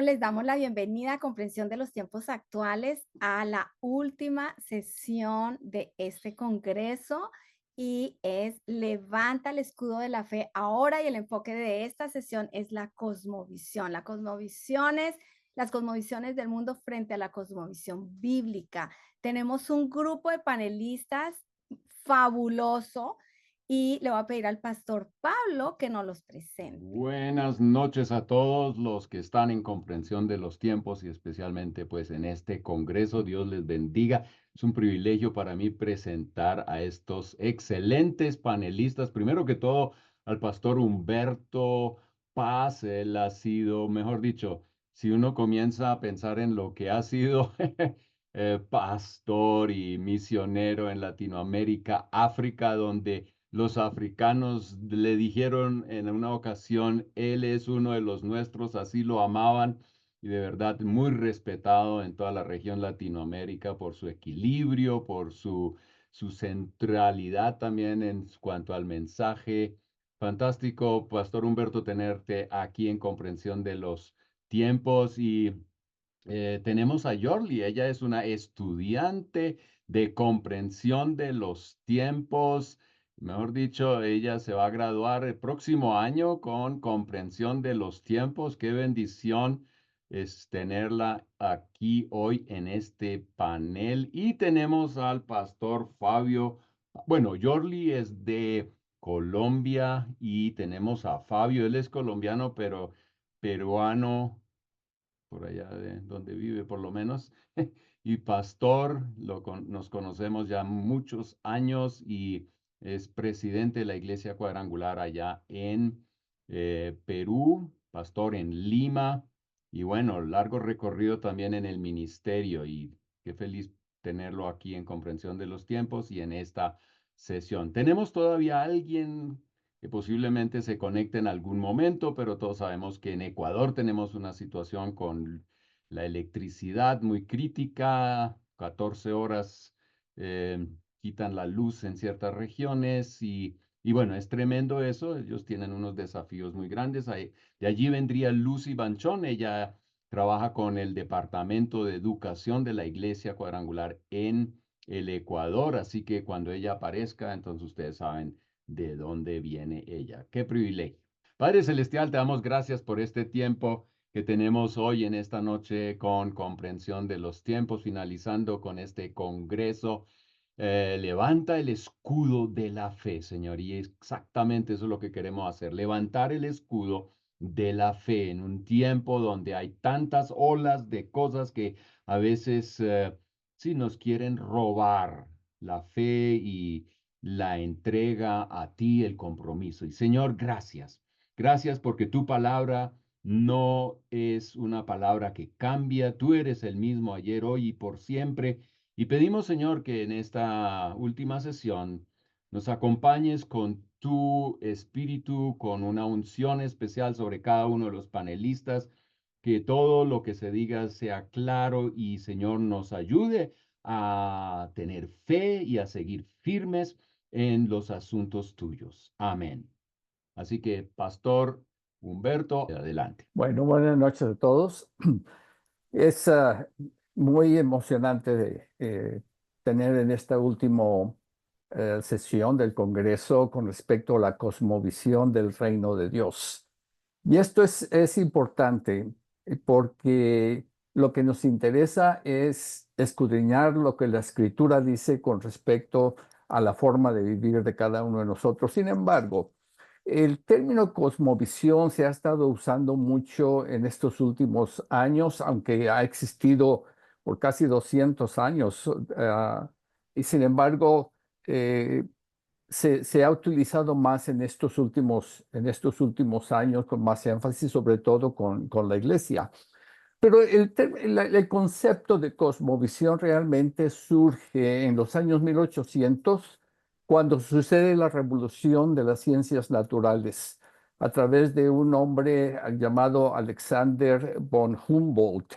les damos la bienvenida a Comprensión de los Tiempos Actuales a la última sesión de este congreso y es Levanta el escudo de la fe ahora y el enfoque de esta sesión es la cosmovisión. Las cosmovisiones del mundo frente a la cosmovisión bíblica. Tenemos un grupo de panelistas fabuloso y le voy a pedir al pastor Pablo que nos los presente. Buenas noches a todos los que están en comprensión de los tiempos y especialmente pues en este congreso. Dios les bendiga. Es un privilegio para mí presentar a estos excelentes panelistas. Primero que todo, al pastor Humberto Paz. Él ha sido, mejor dicho, si uno comienza a pensar en lo que ha sido pastor y misionero en Latinoamérica, África, donde los africanos le dijeron en una ocasión, él es uno de los nuestros, así lo amaban y de verdad muy respetado en toda la región Latinoamérica por su equilibrio, por su centralidad también en cuanto al mensaje. Fantástico, Pastor Humberto, tenerte aquí en comprensión de los tiempos y tenemos a Yorli. Ella es una estudiante de comprensión de los tiempos. Mejor dicho, ella se va a graduar el próximo año con comprensión de los tiempos. Qué bendición es tenerla aquí hoy en este panel. Y tenemos al pastor Fabio. Bueno, Yorli es de Colombia y tenemos a Fabio. Él es colombiano, pero peruano por allá de donde vive por lo menos, y pastor, nos conocemos ya muchos años y es presidente de la Iglesia Cuadrangular allá en Perú, pastor en Lima, y bueno, largo recorrido también en el ministerio y qué feliz tenerlo aquí en Comprensión de los Tiempos y en esta sesión. Tenemos todavía alguien que posiblemente se conecte en algún momento, pero todos sabemos que en Ecuador tenemos una situación con la electricidad muy crítica, 14 horas eh, quitan la luz en ciertas regiones y bueno, es tremendo eso, ellos tienen unos desafíos muy grandes. De allí vendría Lucy Banchón, ella trabaja con el Departamento de Educación de la Iglesia Cuadrangular en el Ecuador, así que cuando ella aparezca, entonces ustedes saben de dónde viene ella. Qué privilegio. Padre Celestial, te damos gracias por este tiempo que tenemos hoy en esta noche con comprensión de los tiempos, finalizando con este congreso. Levanta el escudo de la fe, Señor, y exactamente eso es lo que queremos hacer, levantar el escudo de la fe en un tiempo donde hay tantas olas de cosas que a veces sí nos quieren robar la fe y la entrega a ti, el compromiso. Y Señor, gracias. Gracias porque tu palabra no es una palabra que cambia. Tú eres el mismo ayer, hoy y por siempre. Y pedimos, Señor, que en esta última sesión nos acompañes con tu espíritu, con una unción especial sobre cada uno de los panelistas, que todo lo que se diga sea claro y, Señor, nos ayude a tener fe y a seguir firmes en los asuntos tuyos. Amén. Así que, Pastor Humberto, adelante. Bueno, buenas noches a todos. Es muy emocionante tener en esta última sesión del Congreso con respecto a la cosmovisión del reino de Dios. Y esto es importante porque lo que nos interesa es escudriñar lo que la Escritura dice con respecto a la forma de vivir de cada uno de nosotros. Sin embargo, el término cosmovisión se ha estado usando mucho en estos últimos años, aunque ha existido por casi 200 años. Y sin embargo, eh, se ha utilizado más en estos últimos años, con más énfasis, sobre todo con la iglesia. Pero el concepto de cosmovisión realmente surge en los años 1800, cuando sucede la revolución de las ciencias naturales, a través de un hombre llamado Alexander von Humboldt,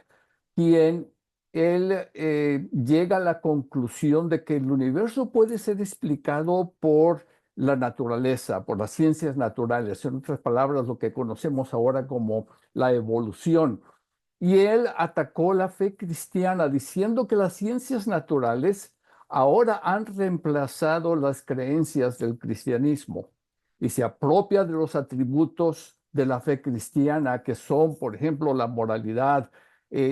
quien llega a la conclusión de que el universo puede ser explicado por la naturaleza, por las ciencias naturales, en otras palabras, lo que conocemos ahora como la evolución. y él atacó la fe cristiana diciendo que las ciencias naturales ahora han reemplazado las creencias del cristianismo y se apropia de los atributos de la fe cristiana, que son, por ejemplo, la moralidad,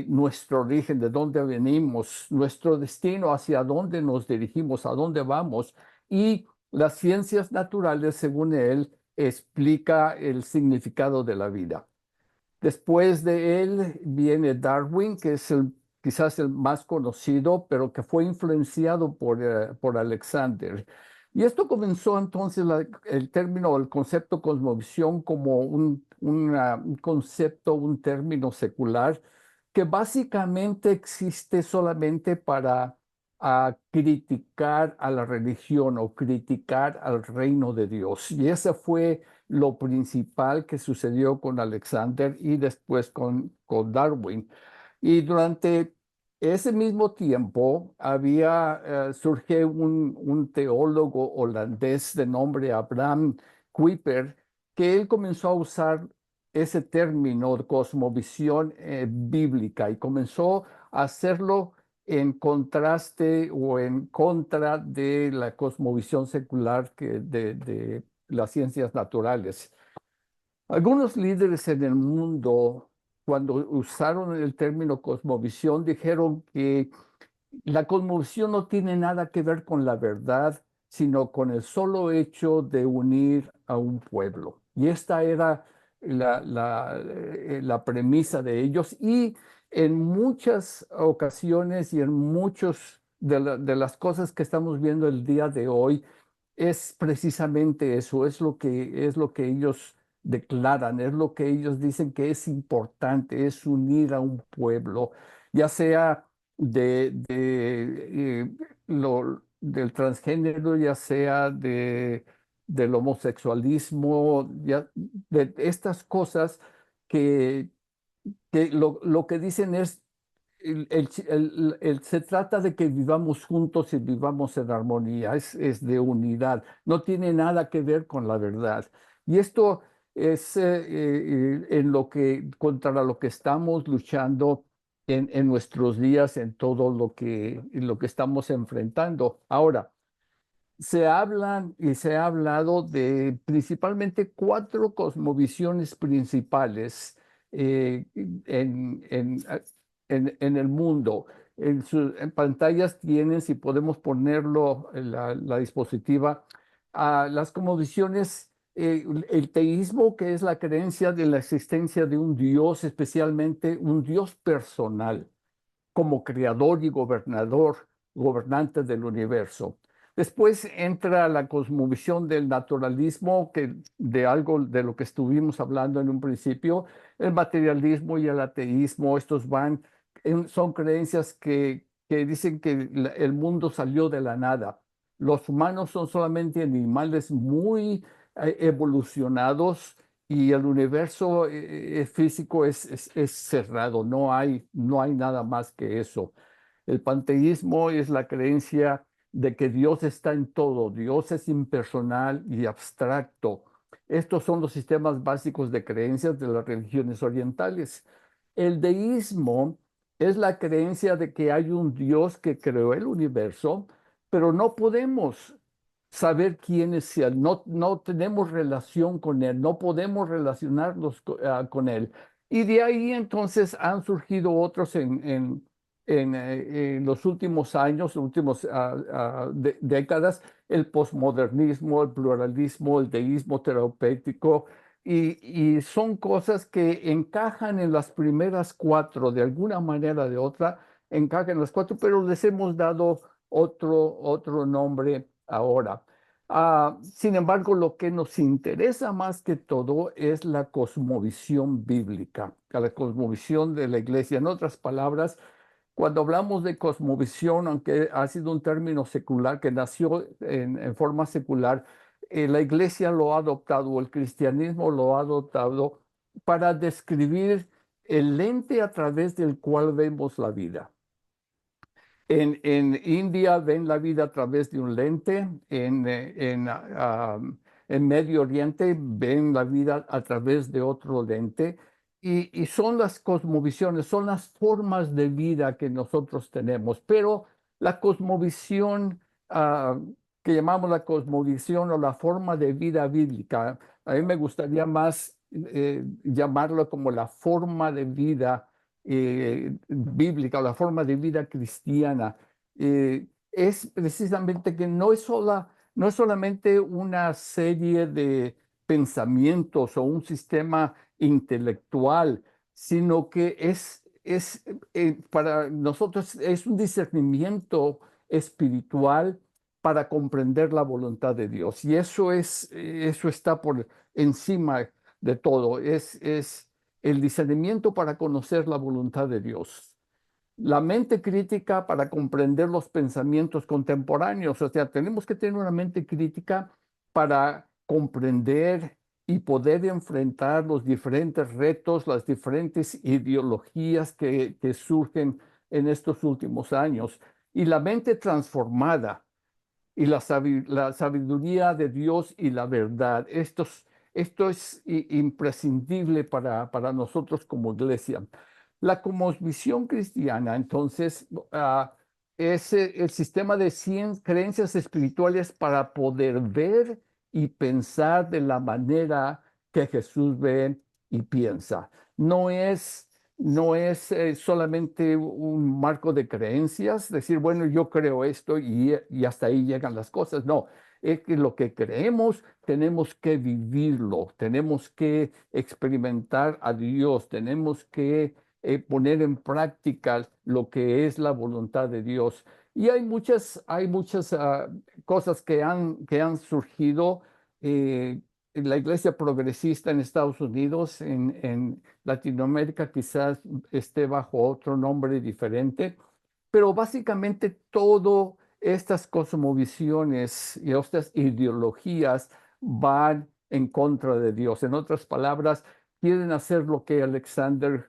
nuestro origen, de dónde venimos, nuestro destino, hacia dónde nos dirigimos, a dónde vamos, y las ciencias naturales, según él, explica el significado de la vida. Después de él viene Darwin, que es quizás el más conocido, pero que fue influenciado por Alexander. Y esto comenzó entonces el término, el concepto cosmovisión como un concepto, un término secular que básicamente existe solamente para criticar a la religión o criticar al reino de Dios. Y ese fue lo principal que sucedió con Alexander y después con Darwin. Y durante ese mismo tiempo surge un teólogo holandés de nombre Abraham Kuyper, que él comenzó a usar ese término de cosmovisión bíblica y comenzó a hacerlo en contraste o en contra de la cosmovisión secular de las ciencias naturales. Algunos líderes en el mundo, cuando usaron el término cosmovisión, dijeron que la cosmovisión no tiene nada que ver con la verdad, sino con el solo hecho de unir a un pueblo. Y esta era la premisa de ellos. Y en muchas ocasiones y en muchos de las cosas que estamos viendo el día de hoy, es precisamente eso, es lo que ellos declaran, es lo que ellos dicen que es importante, es unir a un pueblo, ya sea del transgénero, ya sea del homosexualismo, de estas cosas que, que lo que dicen es se trata de que vivamos juntos y vivamos en armonía, es de unidad, no tiene nada que ver con la verdad. Y esto es contra lo que estamos luchando en nuestros días, en todo lo que estamos enfrentando. Ahora, se hablan y se ha hablado de principalmente cuatro cosmovisiones principales en el mundo. En pantallas tienen, si podemos ponerlo en la dispositiva, a las cosmovisiones, el teísmo, que es la creencia de la existencia de un Dios, especialmente un Dios personal, como creador y gobernante del universo. Después entra la cosmovisión del naturalismo, de algo de lo que estuvimos hablando en un principio, el materialismo y el ateísmo. Estos son creencias que dicen que el mundo salió de la nada. Los humanos son solamente animales muy evolucionados y el universo físico es cerrado, no hay nada más que eso. El panteísmo es la creencia de que Dios está en todo, Dios es impersonal y abstracto. Estos son los sistemas básicos de creencias de las religiones orientales. El deísmo es la creencia de que hay un Dios que creó el universo, pero no podemos saber quién es Él, no tenemos relación con Él, no podemos relacionarnos con Él. Y de ahí entonces han surgido otros en los últimos años, últimas décadas, el posmodernismo, el pluralismo, el deísmo terapéutico, y son cosas que encajan en las primeras cuatro, de alguna manera o de otra, encajan en las cuatro, pero les hemos dado otro nombre ahora. Sin embargo, lo que nos interesa más que todo es la cosmovisión bíblica, la cosmovisión de la iglesia. En otras palabras, cuando hablamos de cosmovisión, aunque ha sido un término secular que nació en forma secular, la iglesia lo ha adoptado, el cristianismo lo ha adoptado para describir el lente a través del cual vemos la vida. En India ven la vida a través de un lente, en Medio Oriente ven la vida a través de otro lente, y son las cosmovisiones, son las formas de vida que nosotros tenemos, pero la cosmovisión que llamamos la cosmovisión o la forma de vida bíblica, a mí me gustaría más llamarlo como la forma de vida bíblica o la forma de vida cristiana. Es precisamente que no es solamente una serie de pensamientos o un sistema intelectual, sino que para nosotros es un discernimiento espiritual para comprender la voluntad de Dios. Y eso está por encima de todo. Es el discernimiento para conocer la voluntad de Dios. La mente crítica para comprender los pensamientos contemporáneos. O sea, tenemos que tener una mente crítica para comprender y poder enfrentar los diferentes retos, las diferentes ideologías que surgen en estos últimos años. Y la mente transformada y la sabiduría de Dios y la verdad. Esto es imprescindible para nosotros como iglesia. La cosmovisión cristiana, entonces, es el sistema de creencias espirituales para poder ver y pensar de la manera que Jesús ve y piensa. No es solamente un marco de creencias, decir, bueno, yo creo esto y hasta ahí llegan las cosas. No, es que lo que creemos tenemos que vivirlo, tenemos que experimentar a Dios, tenemos que poner en práctica lo que es la voluntad de Dios. Y hay muchas cosas que han surgido. En la iglesia progresista en Estados Unidos, en Latinoamérica quizás esté bajo otro nombre diferente, pero básicamente todas estas cosmovisiones y estas ideologías van en contra de Dios. En otras palabras, quieren hacer lo que Alexander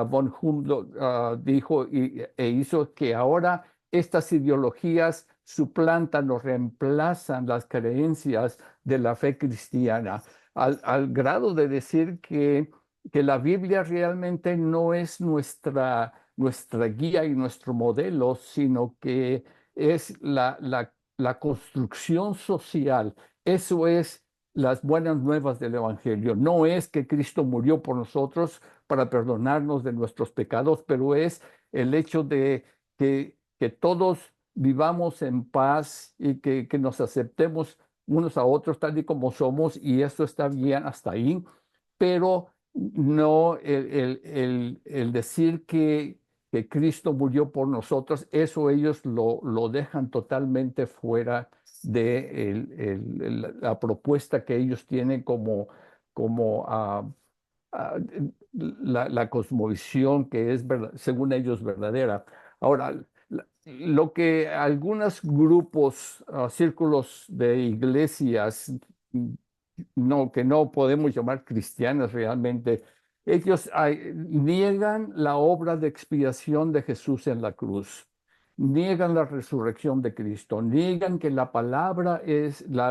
von Humboldt dijo e hizo, que ahora estas ideologías suplantan o reemplazan las creencias de la fe cristiana, al grado de decir que la Biblia realmente no es nuestra guía y nuestro modelo, sino que es la construcción social. Eso es las buenas nuevas del Evangelio. No es que Cristo murió por nosotros para perdonarnos de nuestros pecados, pero es el hecho de que todos vivamos en paz y que nos aceptemos unos a otros tal y como somos, y eso está bien hasta ahí, pero no el decir que Cristo murió por nosotros, eso ellos lo dejan totalmente fuera de la propuesta que ellos tienen como la cosmovisión que es, según ellos, verdadera. Ahora, lo que algunos grupos, círculos de iglesias, que no podemos llamar cristianas realmente, ellos niegan la obra de expiación de Jesús en la cruz, niegan la resurrección de Cristo, niegan que la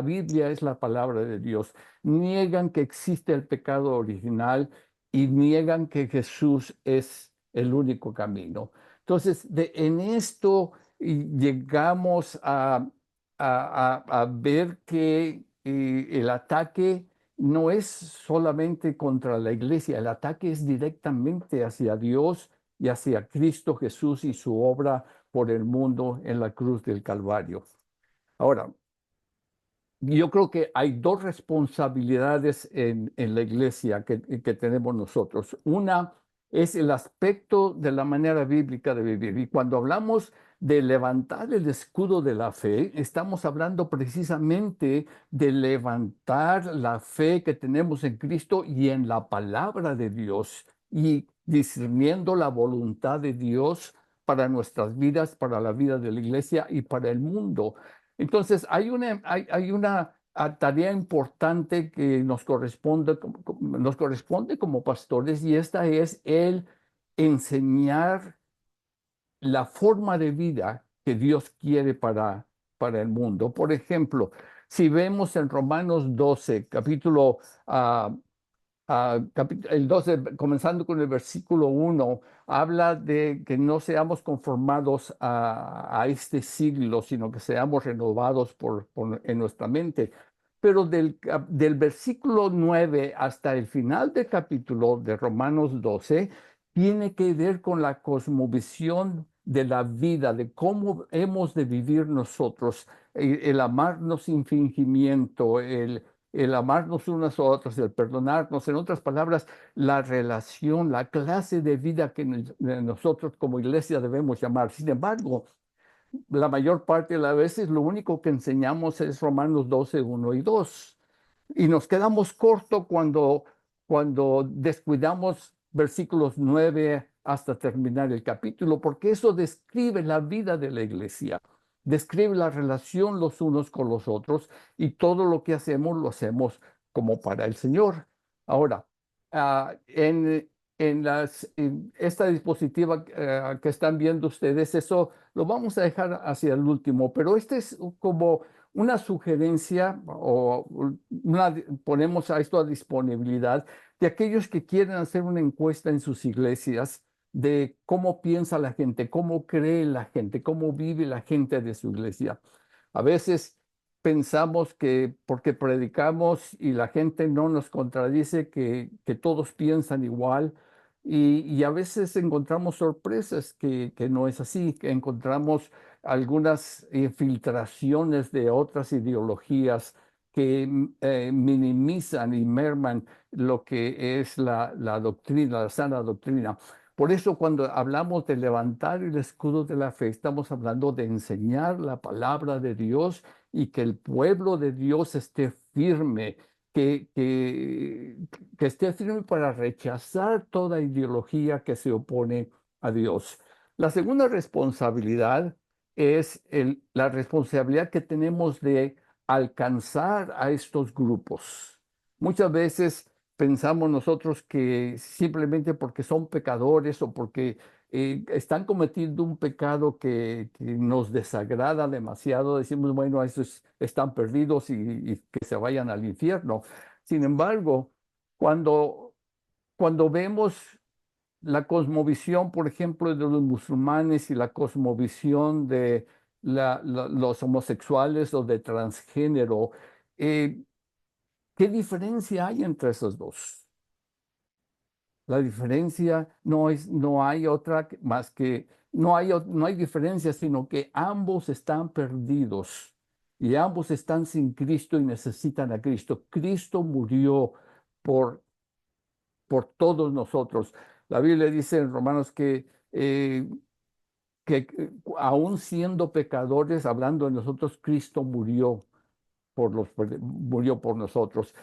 Biblia es la palabra de Dios, niegan que existe el pecado original y niegan que Jesús es el único camino. Entonces, en esto llegamos a ver que el ataque no es solamente contra la iglesia, el ataque es directamente hacia Dios y hacia Cristo Jesús y su obra por el mundo en la cruz del Calvario. Ahora, yo creo que hay dos responsabilidades en la iglesia que tenemos nosotros. Una es el aspecto de la manera bíblica de vivir. Y cuando hablamos de levantar el escudo de la fe, estamos hablando precisamente de levantar la fe que tenemos en Cristo y en la palabra de Dios y discerniendo la voluntad de Dios para nuestras vidas, para la vida de la iglesia y para el mundo. Entonces, hay una tarea importante que nos corresponde como pastores, y esta es el enseñar la forma de vida que Dios quiere para el mundo. Por ejemplo, si vemos en Romanos 12, capítulo el 12, comenzando con el versículo 1, habla de que no seamos conformados a este siglo, sino que seamos renovados en nuestra mente. Pero del versículo 9 hasta el final del capítulo de Romanos 12, tiene que ver con la cosmovisión de la vida, de cómo hemos de vivir nosotros, el amarnos sin fingimiento, el amarnos unas a otras, el perdonarnos, en otras palabras, la relación, la clase de vida que nosotros como iglesia debemos llamar. Sin embargo, la mayor parte de las veces lo único que enseñamos es Romanos 12, 1 y 2. Y nos quedamos cortos cuando descuidamos versículos 9 hasta terminar el capítulo, porque eso describe la vida de la iglesia, describe la relación los unos con los otros y todo lo que hacemos lo hacemos como para el Señor. Ahora, en esta diapositiva que están viendo ustedes, eso lo vamos a dejar hacia el último, pero este es como una sugerencia ponemos a esto a disponibilidad de aquellos que quieren hacer una encuesta en sus iglesias de cómo piensa la gente, cómo cree la gente, cómo vive la gente de su iglesia. A veces pensamos que porque predicamos y la gente no nos contradice, que todos piensan igual. Y a veces encontramos sorpresas que no es así, que encontramos algunas filtraciones de otras ideologías que minimizan y merman lo que es la doctrina, la sana doctrina. Por eso cuando hablamos de levantar el escudo de la fe, estamos hablando de enseñar la palabra de Dios y que el pueblo de Dios esté firme, que esté firme para rechazar toda ideología que se opone a Dios. La segunda responsabilidad es la responsabilidad que tenemos de alcanzar a estos grupos. Muchas veces pensamos nosotros que simplemente porque son pecadores o porque están cometiendo un pecado que nos desagrada demasiado, decimos, bueno, esos están perdidos y que se vayan al infierno. Sin embargo, cuando vemos la cosmovisión, por ejemplo, de los musulmanes y la cosmovisión de los homosexuales o de transgénero, ¿qué diferencia hay entre esos dos? La diferencia no hay otra más que, no hay diferencia, sino que ambos están perdidos y ambos están sin Cristo y necesitan a Cristo. Cristo murió por todos nosotros. La Biblia dice en Romanos que aún siendo pecadores, hablando de nosotros, Cristo murió murió por nosotros.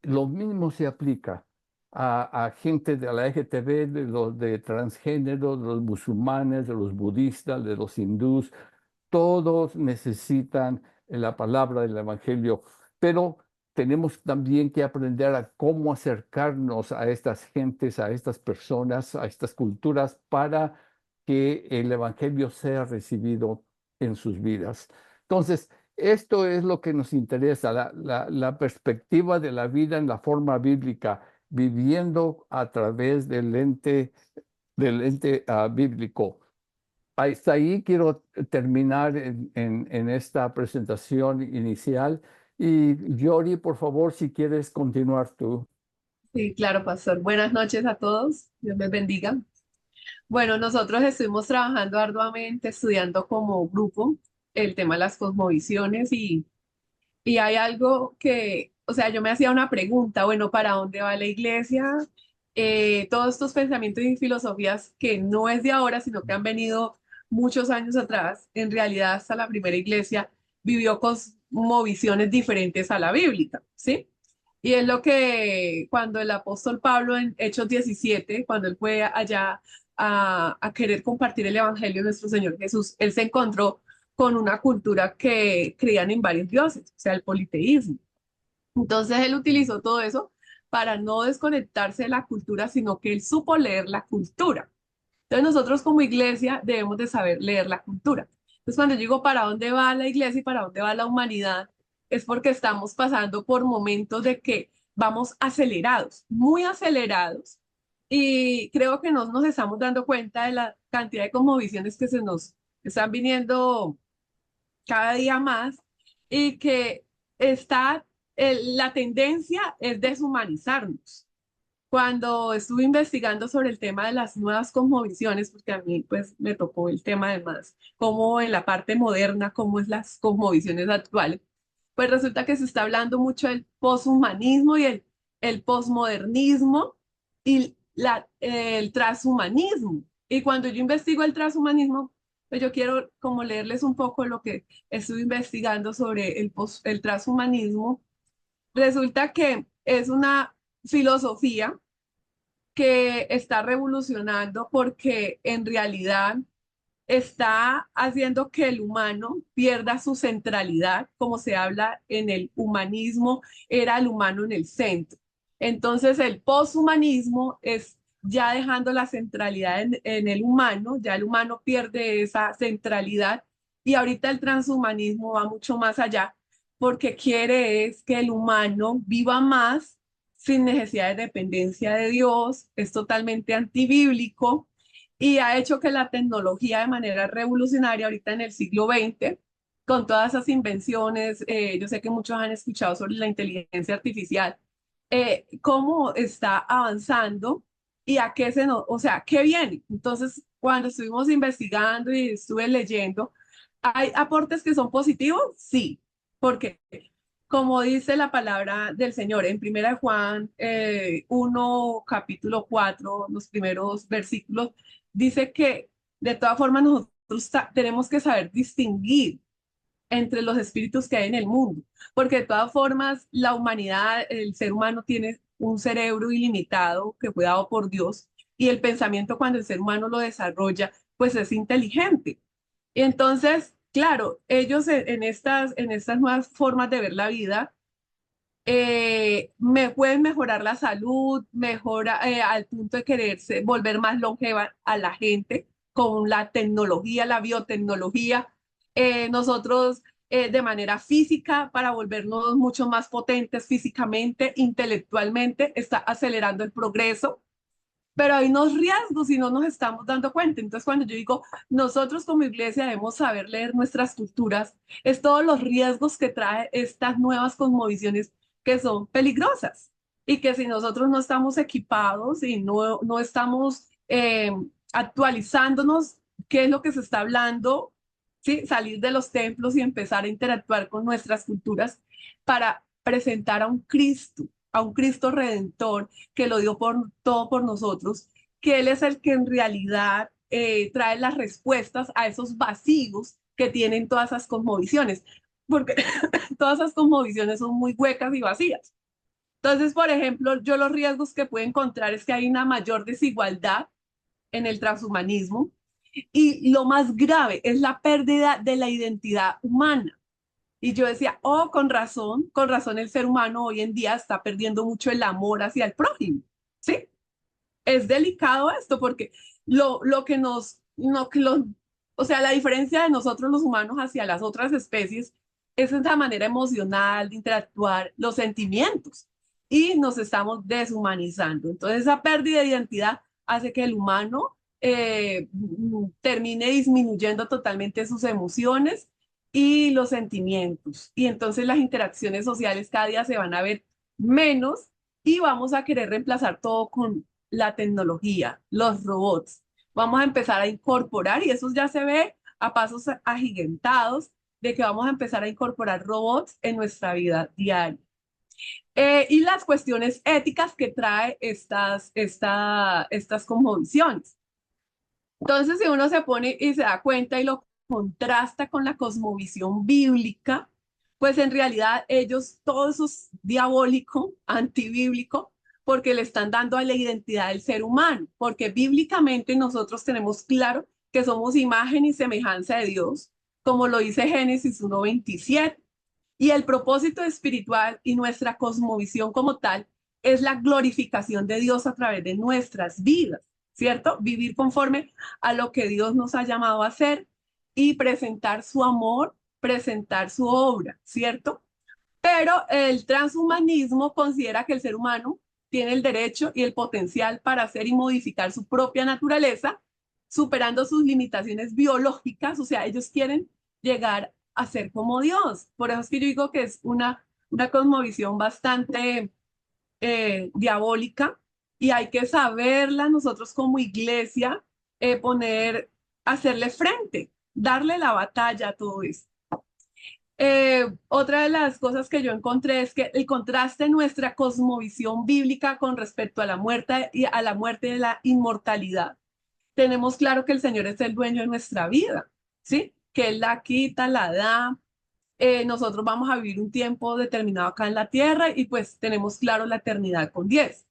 Lo mismo se aplica a gente de la LGTB, de los de transgénero, de los musulmanes, de los budistas, de los hindús. Todos necesitan la palabra del Evangelio, pero tenemos también que aprender a cómo acercarnos a estas gentes, a estas personas, a estas culturas, para que el Evangelio sea recibido en sus vidas. Entonces, esto es lo que nos interesa, la perspectiva de la vida en la forma bíblica, viviendo a través del lente bíblico. Hasta ahí quiero terminar en esta presentación inicial. Y Yori, por favor, si quieres continuar tú. Sí, claro, pastor. Buenas noches a todos. Dios les bendiga. Bueno, nosotros estuvimos trabajando arduamente, estudiando como grupo el tema de las cosmovisiones y hay algo que, o sea, yo me hacía una pregunta, bueno, ¿para dónde va la iglesia? Todos estos pensamientos y filosofías que no es de ahora, sino que han venido muchos años atrás, en realidad hasta la primera iglesia vivió cosmovisiones diferentes a la bíblica, ¿sí? Y es lo que cuando el apóstol Pablo en Hechos 17, cuando él fue allá a querer compartir el evangelio de nuestro Señor Jesús, él se encontró con una cultura que creían en varios dioses, o sea, el politeísmo. Entonces él utilizó todo eso para no desconectarse de la cultura, sino que él supo leer la cultura. Entonces nosotros como iglesia debemos de saber leer la cultura. Entonces cuando yo digo para dónde va la iglesia y para dónde va la humanidad, es porque estamos pasando por momentos de que vamos acelerados, muy acelerados, y creo que no nos estamos dando cuenta de la cantidad de cosmovisiones que se nos están viniendo cada día más y que está, la tendencia es deshumanizarnos. Cuando estuve investigando sobre el tema de las nuevas cosmovisiones, porque a mí pues me tocó el tema además, como en la parte moderna, cómo es las cosmovisiones actuales, pues resulta que se está hablando mucho del poshumanismo y el posmodernismo y el transhumanismo. Y cuando yo investigo el transhumanismo, pues yo quiero como leerles un poco lo que estuve investigando sobre el transhumanismo. Resulta que es una filosofía que está revolucionando porque en realidad está haciendo que el humano pierda su centralidad, como se habla en el humanismo, era el humano en el centro. Entonces el poshumanismo es ya dejando la centralidad en el humano, ya el humano pierde esa centralidad y ahorita el transhumanismo va mucho más allá porque quiere es que el humano viva más sin necesidad de dependencia de Dios, es totalmente antibíblico y ha hecho que la tecnología de manera revolucionaria ahorita en el siglo XX, con todas esas invenciones, yo sé que muchos han escuchado sobre la inteligencia artificial, cómo está avanzando y a qué se nos, o sea, qué viene. Entonces, cuando estuvimos investigando y estuve leyendo, ¿hay aportes que son positivos? Sí, porque como dice la palabra del Señor en Primera de Juan 1, capítulo 4, los primeros versículos, dice que de todas formas nosotros tenemos que saber distinguir entre los espíritus que hay en el mundo, porque de todas formas la humanidad, el ser humano tiene un cerebro ilimitado que fue dado por Dios y el pensamiento cuando el ser humano lo desarrolla, pues es inteligente. Y entonces, claro, ellos en estas nuevas formas de ver la vida, me pueden mejorar la salud, mejora al punto de quererse volver más longeva a la gente con la tecnología, la biotecnología. Nosotros de manera física para volvernos mucho más potentes físicamente, intelectualmente, está acelerando el progreso, pero hay unos riesgos y no nos estamos dando cuenta. Entonces, cuando yo digo, nosotros como iglesia debemos saber leer nuestras culturas, es todos los riesgos que trae estas nuevas cosmovisiones que son peligrosas y que si nosotros no estamos equipados y no estamos actualizándonos, ¿qué es lo que se está hablando? ¿Sí? Salir de los templos y empezar a interactuar con nuestras culturas para presentar a un Cristo redentor que lo dio por todo por nosotros, que Él es el que en realidad trae las respuestas a esos vacíos que tienen todas esas cosmovisiones, porque todas esas cosmovisiones son muy huecas y vacías. Entonces, por ejemplo, yo los riesgos que puedo encontrar es que hay una mayor desigualdad en el transhumanismo y lo más grave es la pérdida de la identidad humana. Y yo decía, oh, con razón el ser humano hoy en día está perdiendo mucho el amor hacia el prójimo, ¿sí? Es delicado esto porque lo que nos, lo que los, o sea, la diferencia de nosotros los humanos hacia las otras especies es esa manera emocional de interactuar, los sentimientos, y nos estamos deshumanizando. Entonces, esa pérdida de identidad hace que el humano termine disminuyendo totalmente sus emociones y los sentimientos. Y entonces las interacciones sociales cada día se van a ver menos y vamos a querer reemplazar todo con la tecnología, los robots. Vamos a empezar a incorporar, y eso ya se ve a pasos agigantados, de que vamos a empezar a incorporar robots en nuestra vida diaria. Y las cuestiones éticas que trae estas cosmovisiones. Entonces, si uno se pone y se da cuenta y lo contrasta con la cosmovisión bíblica, pues en realidad ellos, todo eso es diabólico, antibíblico, porque le están dando a la identidad del ser humano, porque bíblicamente nosotros tenemos claro que somos imagen y semejanza de Dios, como lo dice Génesis 1:27. Y el propósito espiritual y nuestra cosmovisión como tal es la glorificación de Dios a través de nuestras vidas, ¿cierto? Vivir conforme a lo que Dios nos ha llamado a hacer y presentar su amor, presentar su obra, ¿cierto? Pero el transhumanismo considera que el ser humano tiene el derecho y el potencial para hacer y modificar su propia naturaleza, superando sus limitaciones biológicas. O sea, ellos quieren llegar a ser como Dios. Por eso es que yo digo que es una cosmovisión bastante diabólica, y hay que saberla nosotros como iglesia, hacerle frente, darle la batalla a todo esto. Otra de las cosas que yo encontré es que el contraste en nuestra cosmovisión bíblica con respecto a la muerte y la inmortalidad. Tenemos claro que el Señor es el dueño de nuestra vida, ¿sí? Que Él la quita, la da. Nosotros vamos a vivir un tiempo determinado acá en la tierra y pues tenemos claro la eternidad con Dios.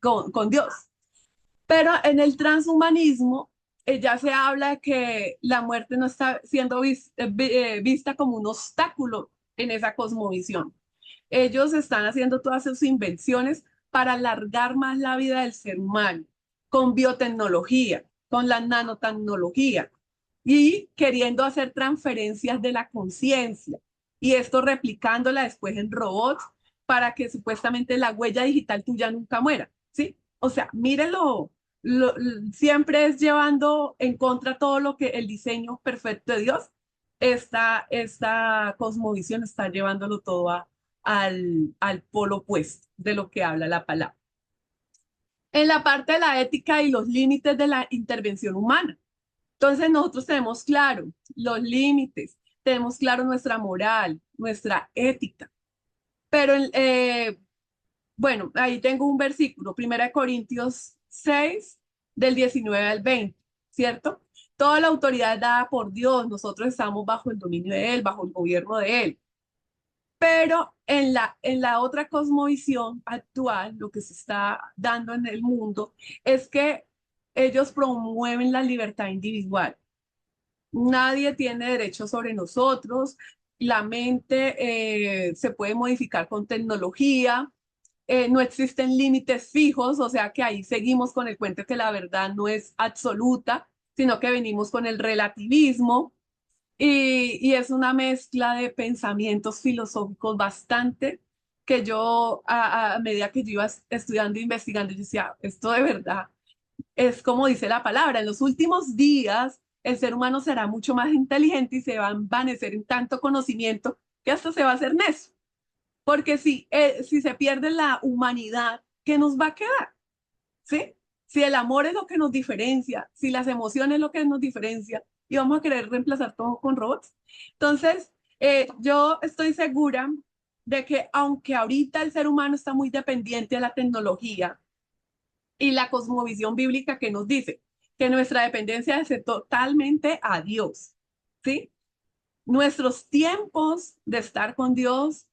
Pero en el transhumanismo ya se habla de que la muerte no está siendo vista como un obstáculo en esa cosmovisión. Ellos están haciendo todas sus invenciones para alargar más la vida del ser humano, con biotecnología, con la nanotecnología, y queriendo hacer transferencias de la conciencia, y esto replicándola después en robots para que supuestamente la huella digital tuya nunca muera, ¿sí? O sea, mírenlo, siempre es llevando en contra todo lo que el diseño perfecto de Dios. Esta cosmovisión está llevándolo todo al polo opuesto de lo que habla la palabra. En la parte de la ética y los límites de la intervención humana. Entonces nosotros tenemos claro los límites, tenemos claro nuestra moral, nuestra ética. Pero bueno, ahí tengo un versículo, 1 Corintios 6, del 19 al 20, ¿cierto? Toda la autoridad es dada por Dios, nosotros estamos bajo el dominio de Él, bajo el gobierno de Él. Pero en la otra cosmovisión actual, lo que se está dando en el mundo es que ellos promueven la libertad individual. Nadie tiene derecho sobre nosotros, la mente se puede modificar con tecnología, no existen límites fijos, o sea que ahí seguimos con el cuento que la verdad no es absoluta, sino que venimos con el relativismo, y es una mezcla de pensamientos filosóficos bastante que yo, a medida que yo iba estudiando e investigando, yo decía, esto de verdad es como dice la palabra, en los últimos días el ser humano será mucho más inteligente y se va a envanecer en tanto conocimiento que hasta se va a hacer necio. Porque si se pierde la humanidad, ¿qué nos va a quedar? ¿Sí? Si el amor es lo que nos diferencia, si las emociones es lo que nos diferencia, y vamos a querer reemplazar todo con robots. Entonces, yo estoy segura de que aunque ahorita el ser humano está muy dependiente de la tecnología y la cosmovisión bíblica que nos dice que nuestra dependencia es totalmente a Dios, ¿sí? Nuestros tiempos de estar con Dios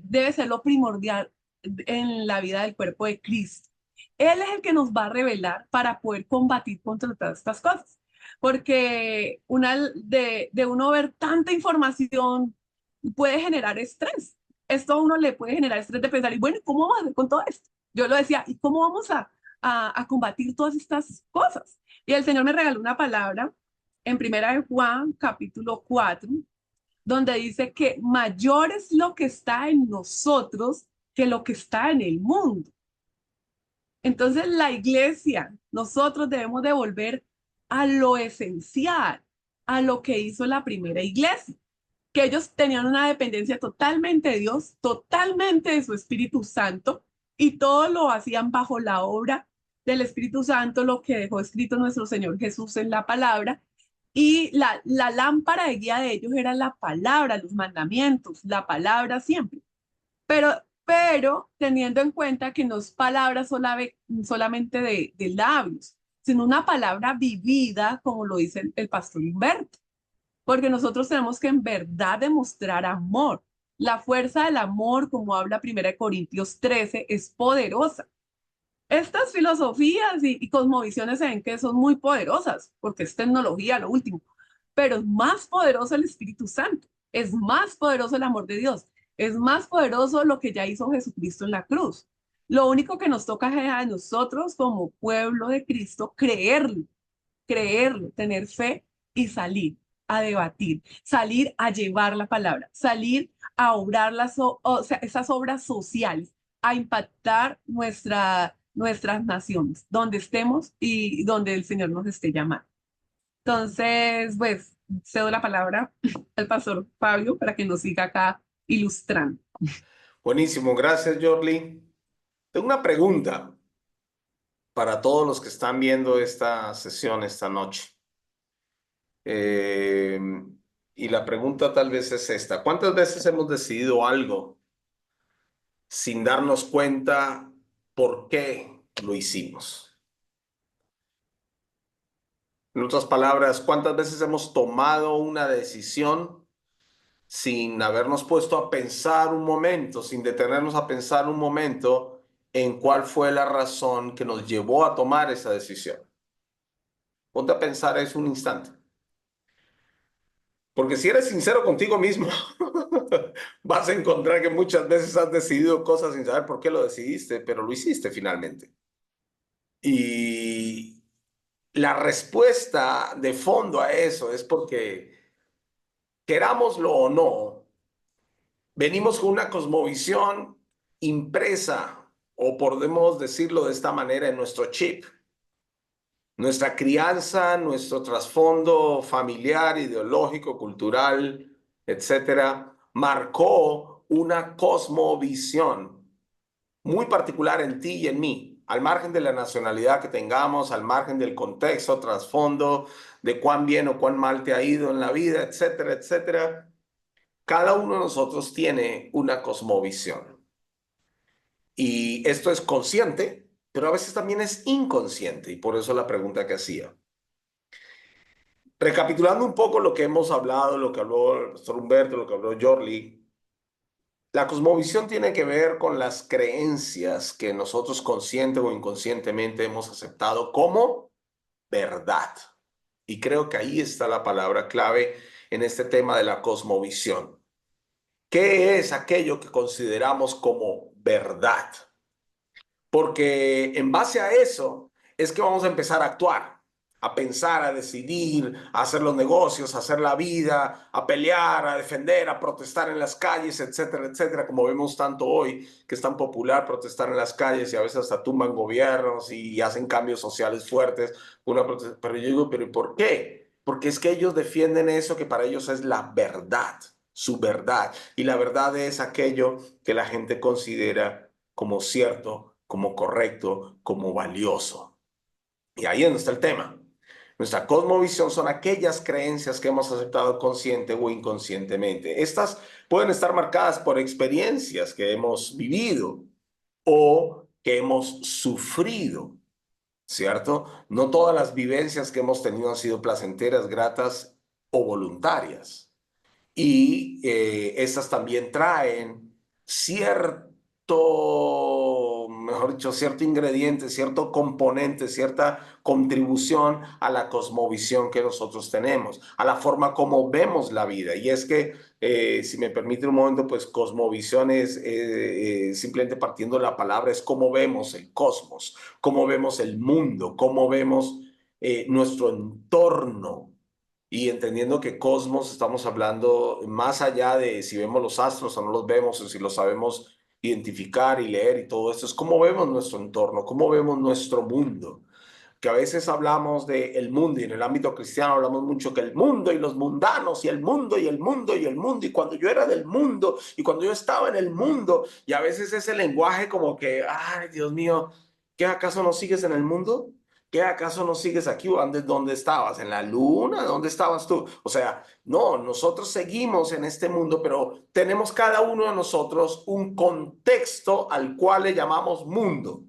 debe ser lo primordial en la vida del cuerpo de Cristo. Él es el que nos va a revelar para poder combatir contra todas estas cosas. Porque de uno ver tanta información puede generar estrés. Esto a uno le puede generar estrés de pensar, y bueno, ¿cómo vamos a hacer con todo esto? Yo lo decía, ¿y cómo vamos a combatir todas estas cosas? Y el Señor me regaló una palabra en 1 Juan, capítulo 4, donde dice que mayor es lo que está en nosotros que lo que está en el mundo. Entonces la iglesia, nosotros debemos de volver a lo esencial, a lo que hizo la primera iglesia, que ellos tenían una dependencia totalmente de Dios, totalmente de su Espíritu Santo, y todo lo hacían bajo la obra del Espíritu Santo, lo que dejó escrito nuestro Señor Jesús en la palabra. Y la lámpara de guía de ellos era la palabra, los mandamientos, la palabra siempre. Pero teniendo en cuenta que no es palabra solamente de labios, sino una palabra vivida, como lo dice el pastor Humberto. Porque nosotros tenemos que en verdad demostrar amor. La fuerza del amor, como habla 1 Corintios 13, es poderosa. Estas filosofías y cosmovisiones se ven que son muy poderosas, porque es tecnología lo último, pero es más poderoso el Espíritu Santo, es más poderoso el amor de Dios, es más poderoso lo que ya hizo Jesucristo en la cruz. Lo único que nos toca es a nosotros como pueblo de Cristo creerlo, tener fe y salir. a debatir, salir a llevar la palabra, salir a obrar o sea, esas obras sociales, a impactar nuestras naciones, donde estemos y donde el Señor nos esté llamando. Entonces, pues, cedo la palabra al pastor Fabio para que nos siga acá ilustrando. Buenísimo, gracias, Jorli. Tengo una pregunta para todos los que están viendo esta sesión esta noche. Y la pregunta tal vez es esta: ¿cuántas veces hemos decidido algo sin darnos cuenta por qué lo hicimos? En otras palabras, ¿cuántas veces hemos tomado una decisión sin habernos puesto a pensar un momento, sin detenernos a pensar un momento en cuál fue la razón que nos llevó a tomar esa decisión? Ponte a pensar eso un instante. Porque si eres sincero contigo mismo, vas a encontrar que muchas veces has decidido cosas sin saber por qué lo decidiste, pero lo hiciste finalmente. Y la respuesta de fondo a eso es porque, querámoslo o no, venimos con una cosmovisión impresa, o podemos decirlo de esta manera, en nuestro chip. Nuestra crianza, nuestro trasfondo familiar, ideológico, cultural, etcétera, marcó una cosmovisión muy particular en ti y en mí, al margen de la nacionalidad que tengamos, al margen del contexto, trasfondo, de cuán bien o cuán mal te ha ido en la vida, etcétera, etcétera. Cada uno de nosotros tiene una cosmovisión. Y esto es consciente, pero a veces también es inconsciente, y por eso la pregunta que hacía. Recapitulando un poco lo que hemos hablado, lo que habló el pastor Humberto, lo que habló Jorli, la cosmovisión tiene que ver con las creencias que nosotros consciente o inconscientemente hemos aceptado como verdad. Y creo que ahí está la palabra clave en este tema de la cosmovisión. ¿Qué es aquello que consideramos como verdad? Porque en base a eso es que vamos a empezar a actuar, a pensar, a decidir, a hacer los negocios, a hacer la vida, a pelear, a defender, a protestar en las calles, etcétera, etcétera, como vemos tanto hoy, que es tan popular protestar en las calles y a veces hasta tumban gobiernos y hacen cambios sociales fuertes. Pero yo digo, ¿pero y por qué? Porque es que ellos defienden eso que para ellos es la verdad, su verdad. Y la verdad es aquello que la gente considera como cierto, como correcto, como valioso. Y ahí es donde está el tema. Nuestra cosmovisión son aquellas creencias que hemos aceptado consciente o inconscientemente. Estas pueden estar marcadas por experiencias que hemos vivido o que hemos sufrido, ¿cierto? No todas las vivencias que hemos tenido han sido placenteras, gratas o voluntarias. Y estas también traen cierto, mejor dicho, cierto ingrediente, cierto componente, cierta contribución a la cosmovisión que nosotros tenemos, a la forma como vemos la vida. Y es que, si me permite un momento, pues cosmovisión es simplemente partiendo de la palabra, es cómo vemos el cosmos, cómo vemos el mundo, cómo vemos nuestro entorno. Y entendiendo que cosmos estamos hablando más allá de si vemos los astros o no los vemos, o si los sabemos identificar y leer y todo esto, es cómo vemos nuestro entorno, cómo vemos nuestro mundo. Que a veces hablamos del mundo y en el ámbito cristiano hablamos mucho que el mundo y los mundanos y el mundo y el mundo y el mundo y cuando yo era del mundo y cuando yo estaba en el mundo y a veces ese lenguaje como que, ay Dios mío, ¿qué acaso no sigues en el mundo? ¿Qué acaso no sigues aquí? ¿Dónde estabas? ¿En la luna? ¿Dónde estabas tú? O sea, no, nosotros seguimos en este mundo, pero tenemos cada uno de nosotros un contexto al cual le llamamos mundo.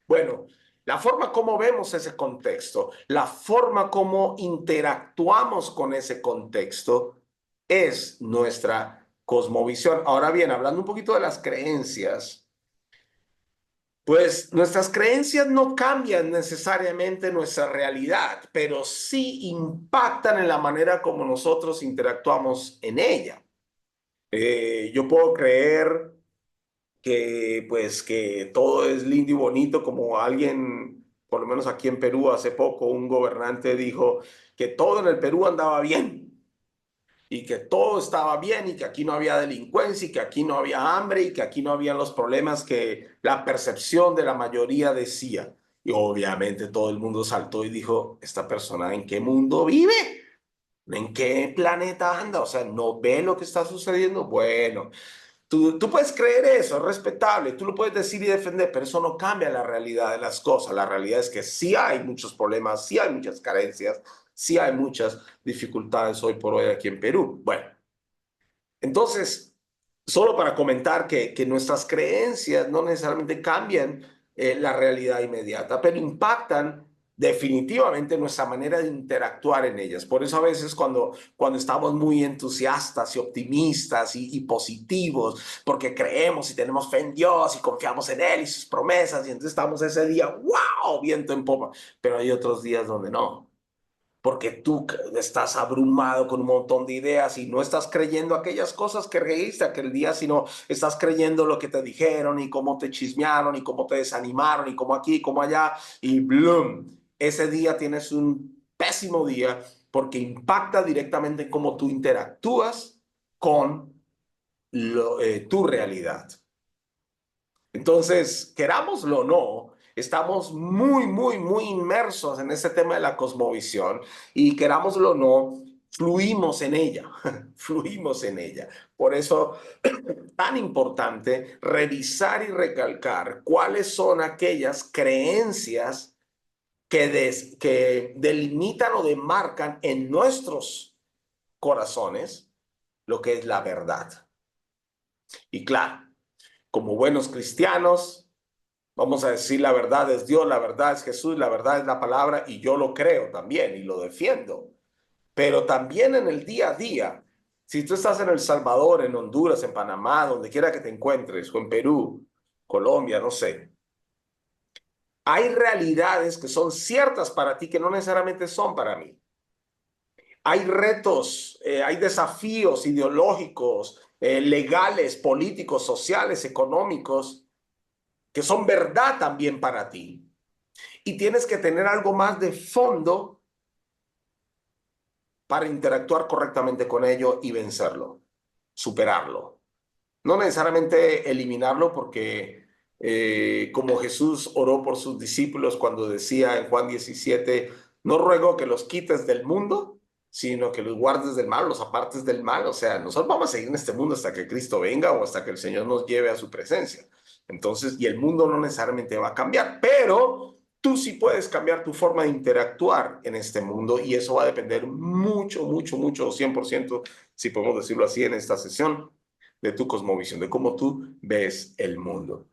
Bueno, la forma como vemos ese contexto, la forma como interactuamos con ese contexto es nuestra cosmovisión. Ahora bien, hablando un poquito de las creencias, pues nuestras creencias no cambian necesariamente nuestra realidad, pero sí impactan en la manera como nosotros interactuamos en ella. Yo puedo creer que pues que todo es lindo y bonito, como alguien, por lo menos aquí en Perú hace poco, un gobernante dijo que todo en el Perú andaba bien. y que todo estaba bien y que aquí no había delincuencia y que aquí no había hambre y que aquí no había los problemas que la percepción de la mayoría decía. Y obviamente todo el mundo saltó y dijo, ¿esta persona en qué mundo vive? ¿En qué planeta anda? O sea, ¿no ve lo que está sucediendo? Bueno, tú puedes creer eso, es respetable, tú lo puedes decir y defender, pero eso no cambia la realidad de las cosas. La realidad es que sí hay muchos problemas, sí hay muchas carencias, sí hay muchas dificultades hoy por hoy aquí en Perú. Bueno, entonces, solo para comentar que nuestras creencias no necesariamente cambian la realidad inmediata, pero impactan definitivamente nuestra manera de interactuar en ellas. Por eso a veces cuando estamos muy entusiastas y optimistas y positivos, porque creemos y tenemos fe en Dios y confiamos en Él y sus promesas, y entonces estamos ese día, wow, viento en popa, pero hay otros días donde no, porque tú estás abrumado con un montón de ideas y no estás creyendo aquellas cosas que creíste aquel día, sino estás creyendo lo que te dijeron y cómo te chismearon y cómo te desanimaron y cómo aquí y cómo allá, y ¡blum! Ese día tienes un pésimo día porque impacta directamente en cómo tú interactúas con tu realidad. Entonces, querámoslo o no, estamos muy inmersos en ese tema de la cosmovisión y querámoslo o no, fluimos en ella, fluimos en ella. Por eso, tan importante revisar y recalcar cuáles son aquellas creencias que delimitan o demarcan en nuestros corazones lo que es la verdad. Y claro, como buenos cristianos, vamos a decir la verdad es Dios, la verdad es Jesús, la verdad es la palabra, y yo lo creo también y lo defiendo. Pero también en el día a día, si tú estás en El Salvador, en Honduras, en Panamá, donde quiera que te encuentres, o en Perú, Colombia, no sé, hay realidades que son ciertas para ti que no necesariamente son para mí. Hay retos, hay desafíos ideológicos, legales, políticos, sociales, económicos, que son verdad también para ti. Y tienes que tener algo más de fondo para interactuar correctamente con ello y vencerlo, superarlo. No necesariamente eliminarlo porque como Jesús oró por sus discípulos cuando decía en Juan 17, no ruego que los quites del mundo, sino que los guardes del mal, los apartes del mal. O sea, nosotros vamos a seguir en este mundo hasta que Cristo venga o hasta que el Señor nos lleve a su presencia. Entonces, y el mundo no necesariamente va a cambiar, pero tú sí puedes cambiar tu forma de interactuar en este mundo y eso va a depender mucho, 100%, si podemos decirlo así en esta sesión, de tu cosmovisión, de cómo tú ves el mundo.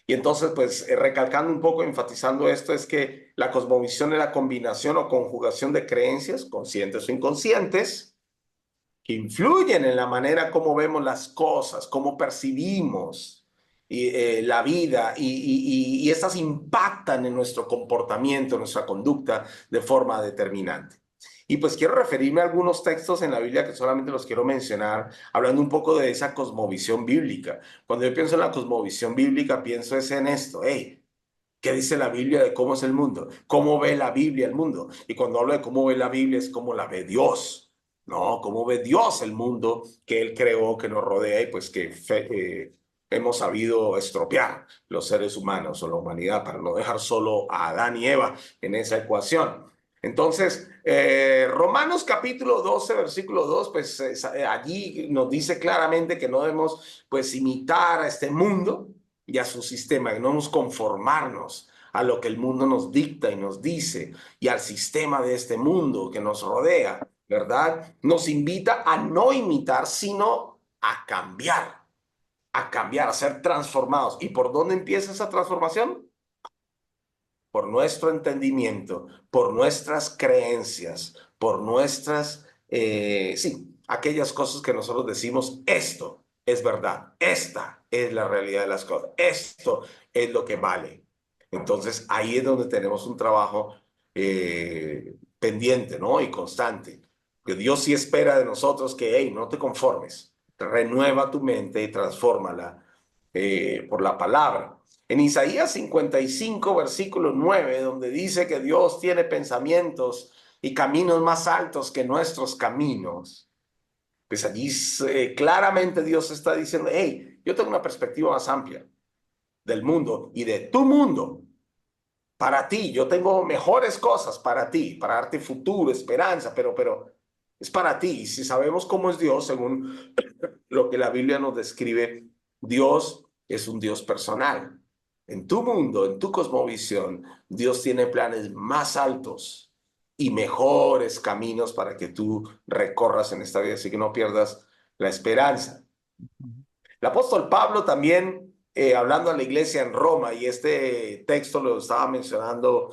Y entonces, pues, recalcando un poco, enfatizando esto, es que la cosmovisión es la combinación o conjugación de creencias, conscientes o inconscientes, que influyen en la manera como vemos las cosas, cómo percibimos la vida y estas impactan en nuestro comportamiento, en nuestra conducta de forma determinante. Y pues quiero referirme a algunos textos en la Biblia que solamente los quiero mencionar, hablando un poco de esa cosmovisión bíblica. Cuando yo pienso en la cosmovisión bíblica, pienso es en esto, hey, ¿qué dice la Biblia de cómo es el mundo? ¿Cómo ve la Biblia el mundo? Y cuando hablo de cómo ve la Biblia es cómo la ve Dios, ¿no? ¿Cómo ve Dios el mundo que Él creó, que nos rodea y pues que hemos sabido estropear los seres humanos o la humanidad para no dejar solo a Adán y Eva en esa ecuación? Entonces, Romanos capítulo 12, versículo 2, pues allí nos dice claramente que no debemos pues imitar a este mundo y a su sistema, que no nos conformarnos a lo que el mundo nos dicta y nos dice y al sistema de este mundo que nos rodea, ¿verdad? Nos invita a no imitar, sino a cambiar, a ser transformados. ¿Y por dónde empieza esa transformación? Por nuestro entendimiento, por nuestras creencias, por nuestras, sí, aquellas cosas que nosotros decimos, esto es verdad, esta es la realidad de las cosas, esto es lo que vale. Entonces ahí es donde tenemos un trabajo pendiente, ¿no? Y constante. Que Dios sí espera de nosotros que, hey, no te conformes, renueva tu mente y transfórmala por la palabra. En Isaías 55, versículo 9, donde dice que Dios tiene pensamientos y caminos más altos que nuestros caminos. pues allí claramente Dios está diciendo, hey, yo tengo una perspectiva más amplia del mundo y de tu mundo. Para ti, yo tengo mejores cosas para ti, para darte futuro, esperanza, pero es para ti. Y si sabemos cómo es Dios, según lo que la Biblia nos describe, Dios es un Dios personal. En tu mundo, en tu cosmovisión, Dios tiene planes más altos y mejores caminos para que tú recorras en esta vida, así que no pierdas la esperanza. El apóstol Pablo también, hablando a la iglesia en Roma, y este texto lo estaba mencionando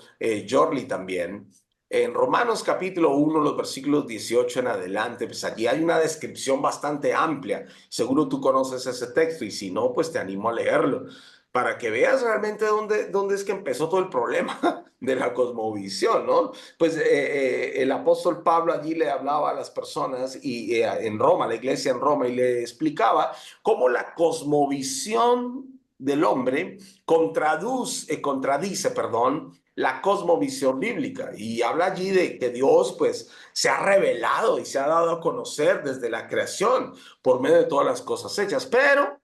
Jorli también, en Romanos capítulo 1, los versículos 18 en adelante, pues allí hay una descripción bastante amplia. Seguro tú conoces ese texto y si no, pues te animo a leerlo para que veas realmente dónde es que empezó todo el problema de la cosmovisión, ¿no? Pues el apóstol Pablo allí le hablaba a las personas y en Roma, la iglesia en Roma, y le explicaba cómo la cosmovisión del hombre contradice, la cosmovisión bíblica. Y habla allí de que Dios pues se ha revelado y se ha dado a conocer desde la creación por medio de todas las cosas hechas, pero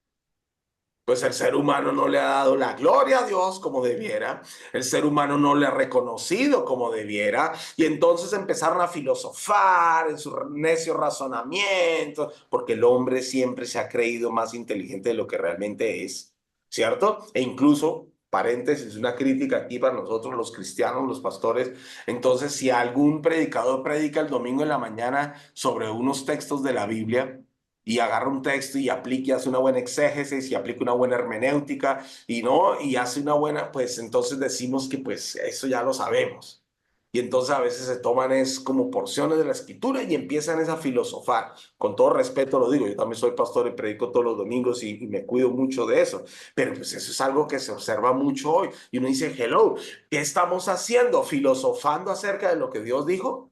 pues el ser humano no le ha dado la gloria a Dios como debiera, el ser humano no le ha reconocido como debiera, y entonces empezaron a filosofar en su necio razonamiento, porque el hombre siempre se ha creído más inteligente de lo que realmente es, ¿cierto? E incluso, paréntesis, una crítica aquí para nosotros los cristianos, los pastores, entonces si algún predicador predica el domingo en la mañana sobre unos textos de la Biblia, y agarra un texto y aplica, hace una buena exégesis y aplica una buena hermenéutica y no, y hace una buena, pues entonces decimos que pues eso ya lo sabemos. Y entonces a veces se toman es como porciones de la escritura y empiezan es a filosofar. Con todo respeto lo digo, yo también soy pastor y predico todos los domingos y me cuido mucho de eso. Pero pues eso es algo que se observa mucho hoy. Y uno dice, hello, ¿qué estamos haciendo? ¿Filosofando acerca de lo que Dios dijo?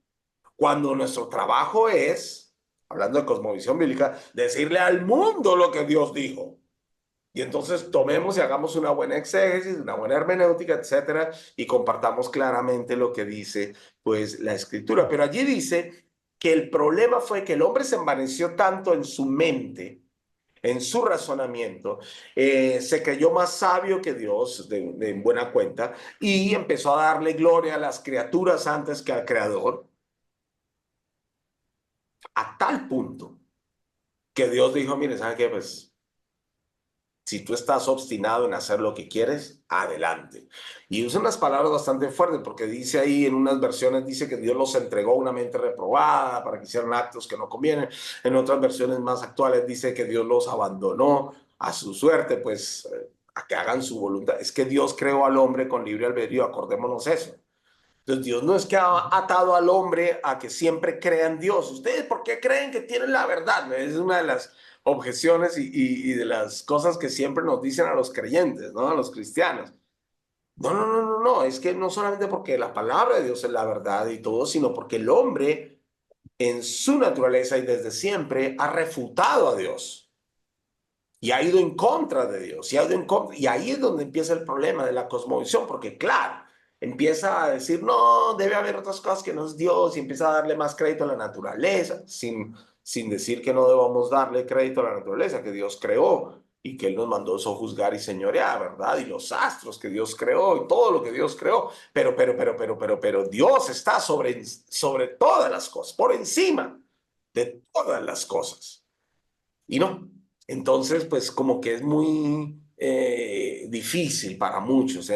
Cuando nuestro trabajo es, hablando de cosmovisión bíblica, decirle al mundo lo que Dios dijo. Y entonces tomemos y hagamos una buena exégesis, una buena hermenéutica, etcétera, y compartamos claramente lo que dice, pues, la Escritura. Pero allí dice que el problema fue que el hombre se envaneció tanto en su mente, en su razonamiento, se creyó más sabio que Dios, de buena cuenta, y empezó a darle gloria a las criaturas antes que al Creador, a tal punto que Dios dijo, mire, ¿sabe qué? Pues si tú estás obstinado en hacer lo que quieres, adelante. Y usa unas palabras bastante fuertes porque dice ahí en unas versiones, dice que Dios los entregó una mente reprobada para que hicieran actos que no convienen. En otras versiones más actuales dice que Dios los abandonó a su suerte, pues a que hagan su voluntad. Es que Dios creó al hombre con libre albedrío, acordémonos eso. Entonces Dios no es que ha atado al hombre a que siempre crea en Dios. ¿Ustedes por qué creen que tienen la verdad? Es una de las objeciones y de las cosas que siempre nos dicen a los creyentes, ¿no? A los cristianos. No, es que no solamente porque la palabra de Dios es la verdad y todo, sino porque el hombre en su naturaleza y desde siempre ha refutado a Dios y ha ido en contra de Dios, y ahí es donde empieza el problema de la cosmovisión, porque claro, empieza a decir, no, debe haber otras cosas que no es Dios, y empieza a darle más crédito a la naturaleza, sin decir que no debamos darle crédito a la naturaleza que Dios creó, y que Él nos mandó sojuzgar y señorear, ¿verdad? Y los astros que Dios creó, y todo lo que Dios creó, pero Dios está sobre todas las cosas, por encima de todas las cosas. Y no, entonces pues como que es muy difícil para muchos,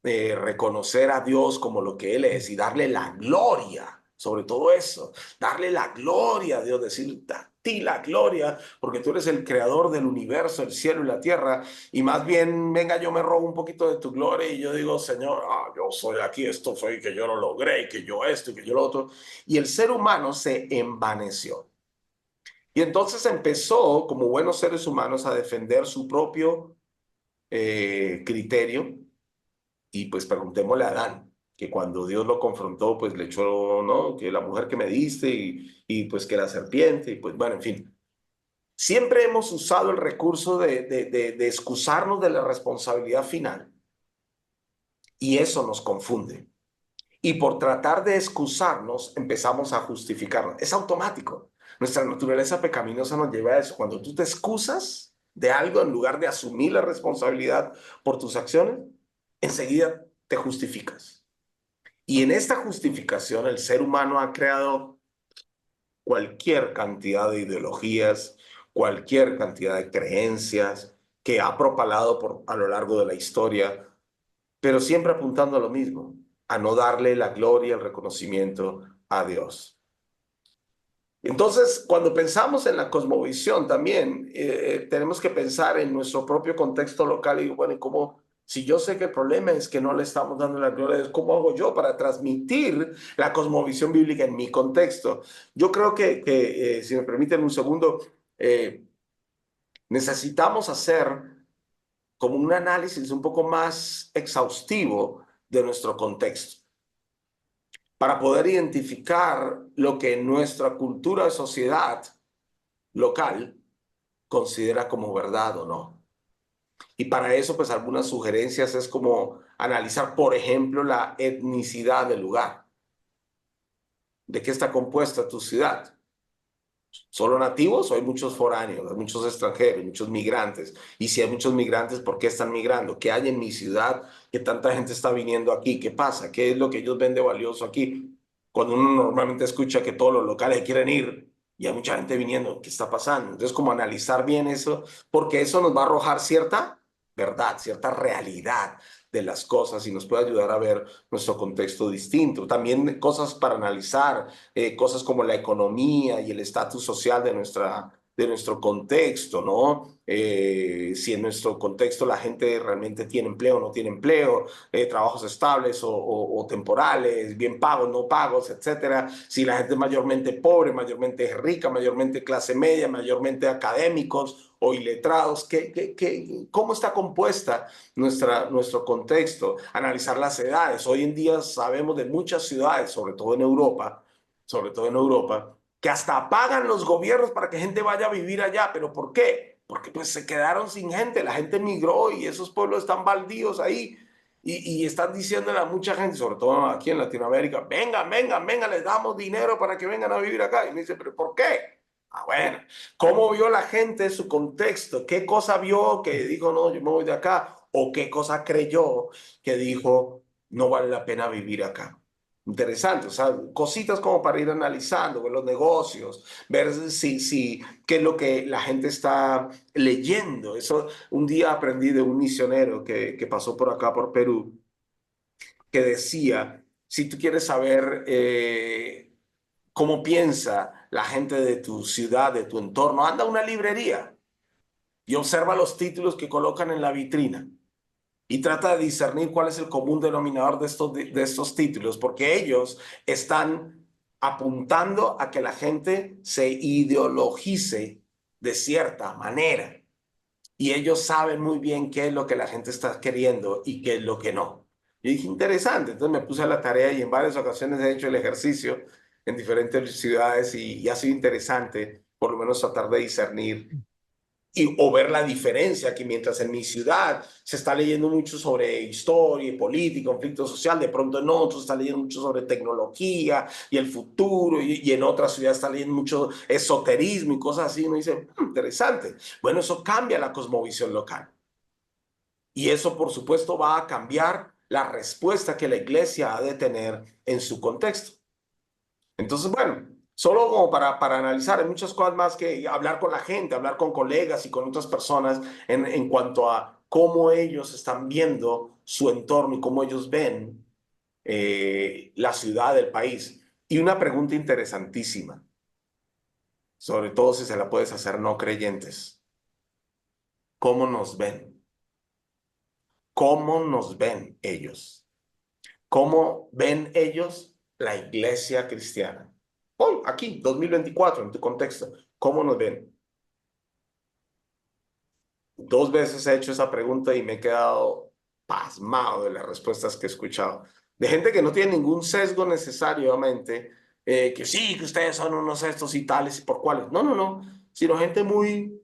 reconocer a Dios como lo que Él es y darle la gloria, sobre todo eso, darle la gloria a Dios, decir a ti la gloria, porque tú eres el creador del universo, el cielo y la tierra, y más bien, venga, yo me robo un poquito de tu gloria y yo digo, Señor, yo soy aquí, esto fue que yo lo logré, y que yo esto, y que yo lo otro, y el ser humano se envaneció. Y entonces empezó, como buenos seres humanos, a defender su propio criterio. Y pues preguntémosle a Adán, que cuando Dios lo confrontó, pues le echó, ¿no? Que la mujer que me diste y pues que la serpiente, y pues bueno, en fin. Siempre hemos usado el recurso de excusarnos de la responsabilidad final. Y eso nos confunde. Y por tratar de excusarnos, empezamos a justificarnos. Es automático. Nuestra naturaleza pecaminosa nos lleva a eso. Cuando tú te excusas de algo en lugar de asumir la responsabilidad por tus acciones, enseguida te justificas. Y en esta justificación el ser humano ha creado cualquier cantidad de ideologías, cualquier cantidad de creencias que ha propalado a lo largo de la historia, pero siempre apuntando a lo mismo, a no darle la gloria, el reconocimiento a Dios. Entonces, cuando pensamos en la cosmovisión también, tenemos que pensar en nuestro propio contexto local y, bueno, ¿cómo? Si yo sé que el problema es que no le estamos dando la gloria a Dios, ¿cómo hago yo para transmitir la cosmovisión bíblica en mi contexto? Yo creo que si me permiten un segundo, necesitamos hacer como un análisis un poco más exhaustivo de nuestro contexto para poder identificar lo que nuestra cultura de sociedad local considera como verdad o no. Y para eso, pues algunas sugerencias es como analizar, por ejemplo, la etnicidad del lugar. ¿De qué está compuesta tu ciudad? ¿Solo nativos o hay muchos foráneos, hay muchos extranjeros, muchos migrantes? Y si hay muchos migrantes, ¿por qué están migrando? ¿Qué hay en mi ciudad que tanta gente está viniendo aquí? ¿Qué pasa? ¿Qué es lo que ellos ven de valioso aquí? Cuando uno normalmente escucha que todos los locales quieren ir y hay mucha gente viniendo, ¿qué está pasando? Entonces, como analizar bien eso, porque eso nos va a arrojar cierta verdad, cierta realidad de las cosas y nos puede ayudar a ver nuestro contexto distinto. También cosas para analizar, cosas como la economía y el estatus social de nuestro contexto, ¿no? Si en nuestro contexto la gente realmente tiene empleo o no tiene empleo, trabajos estables o temporales, bien pagos, no pagos, etcétera. Si la gente es mayormente pobre, mayormente rica, mayormente clase media, mayormente académicos o iletrados, ¿cómo está compuesta nuestro contexto? Analizar las edades. Hoy en día sabemos de muchas ciudades, sobre todo en Europa, que hasta pagan los gobiernos para que gente vaya a vivir allá. ¿Pero por qué? Porque pues se quedaron sin gente, la gente migró y esos pueblos están baldíos ahí. Y están diciéndole a mucha gente, sobre todo aquí en Latinoamérica, vengan, vengan, vengan, les damos dinero para que vengan a vivir acá. Y me dice, ¿pero por qué? Ah, bueno, ¿cómo vio la gente su contexto? ¿Qué cosa vio que dijo, no, yo me voy de acá? ¿O qué cosa creyó que dijo, no vale la pena vivir acá? Interesante, o sea, cositas como para ir analizando, ver los negocios, ver qué es lo que la gente está leyendo. Eso, un día aprendí de un misionero que pasó por acá, por Perú, que decía, si tú quieres saber cómo piensa la gente de tu ciudad, de tu entorno, anda a una librería y observa los títulos que colocan en la vitrina y trata de discernir cuál es el común denominador de estos títulos, porque ellos están apuntando a que la gente se ideologice de cierta manera y ellos saben muy bien qué es lo que la gente está queriendo y qué es lo que no. Yo dije, interesante, entonces me puse a la tarea y en varias ocasiones he hecho el ejercicio en diferentes ciudades y ha sido interesante por lo menos tratar de discernir o ver la diferencia, que mientras en mi ciudad se está leyendo mucho sobre historia y política, conflicto social, de pronto en otros está leyendo mucho sobre tecnología y el futuro, y en otras ciudades está leyendo mucho esoterismo y cosas así. Uno dice, interesante. Bueno, eso cambia la cosmovisión local. Y eso, por supuesto, va a cambiar la respuesta que la iglesia ha de tener en su contexto. Entonces, bueno, solo como para analizar, hay muchas cosas más que hablar con la gente, hablar con colegas y con otras personas en cuanto a cómo ellos están viendo su entorno y cómo ellos ven la ciudad, el país. Y una pregunta interesantísima, sobre todo si se la puedes hacer no creyentes. ¿Cómo nos ven? ¿Cómo nos ven ellos? ¿Cómo ven ellos la iglesia cristiana? Hoy, aquí, 2024, en tu contexto, ¿cómo nos ven? 2 veces he hecho esa pregunta y me he quedado pasmado de las respuestas que he escuchado. De gente que no tiene ningún sesgo necesariamente, que sí, que ustedes son unos estos y tales y por cuáles. No, no, no, sino gente muy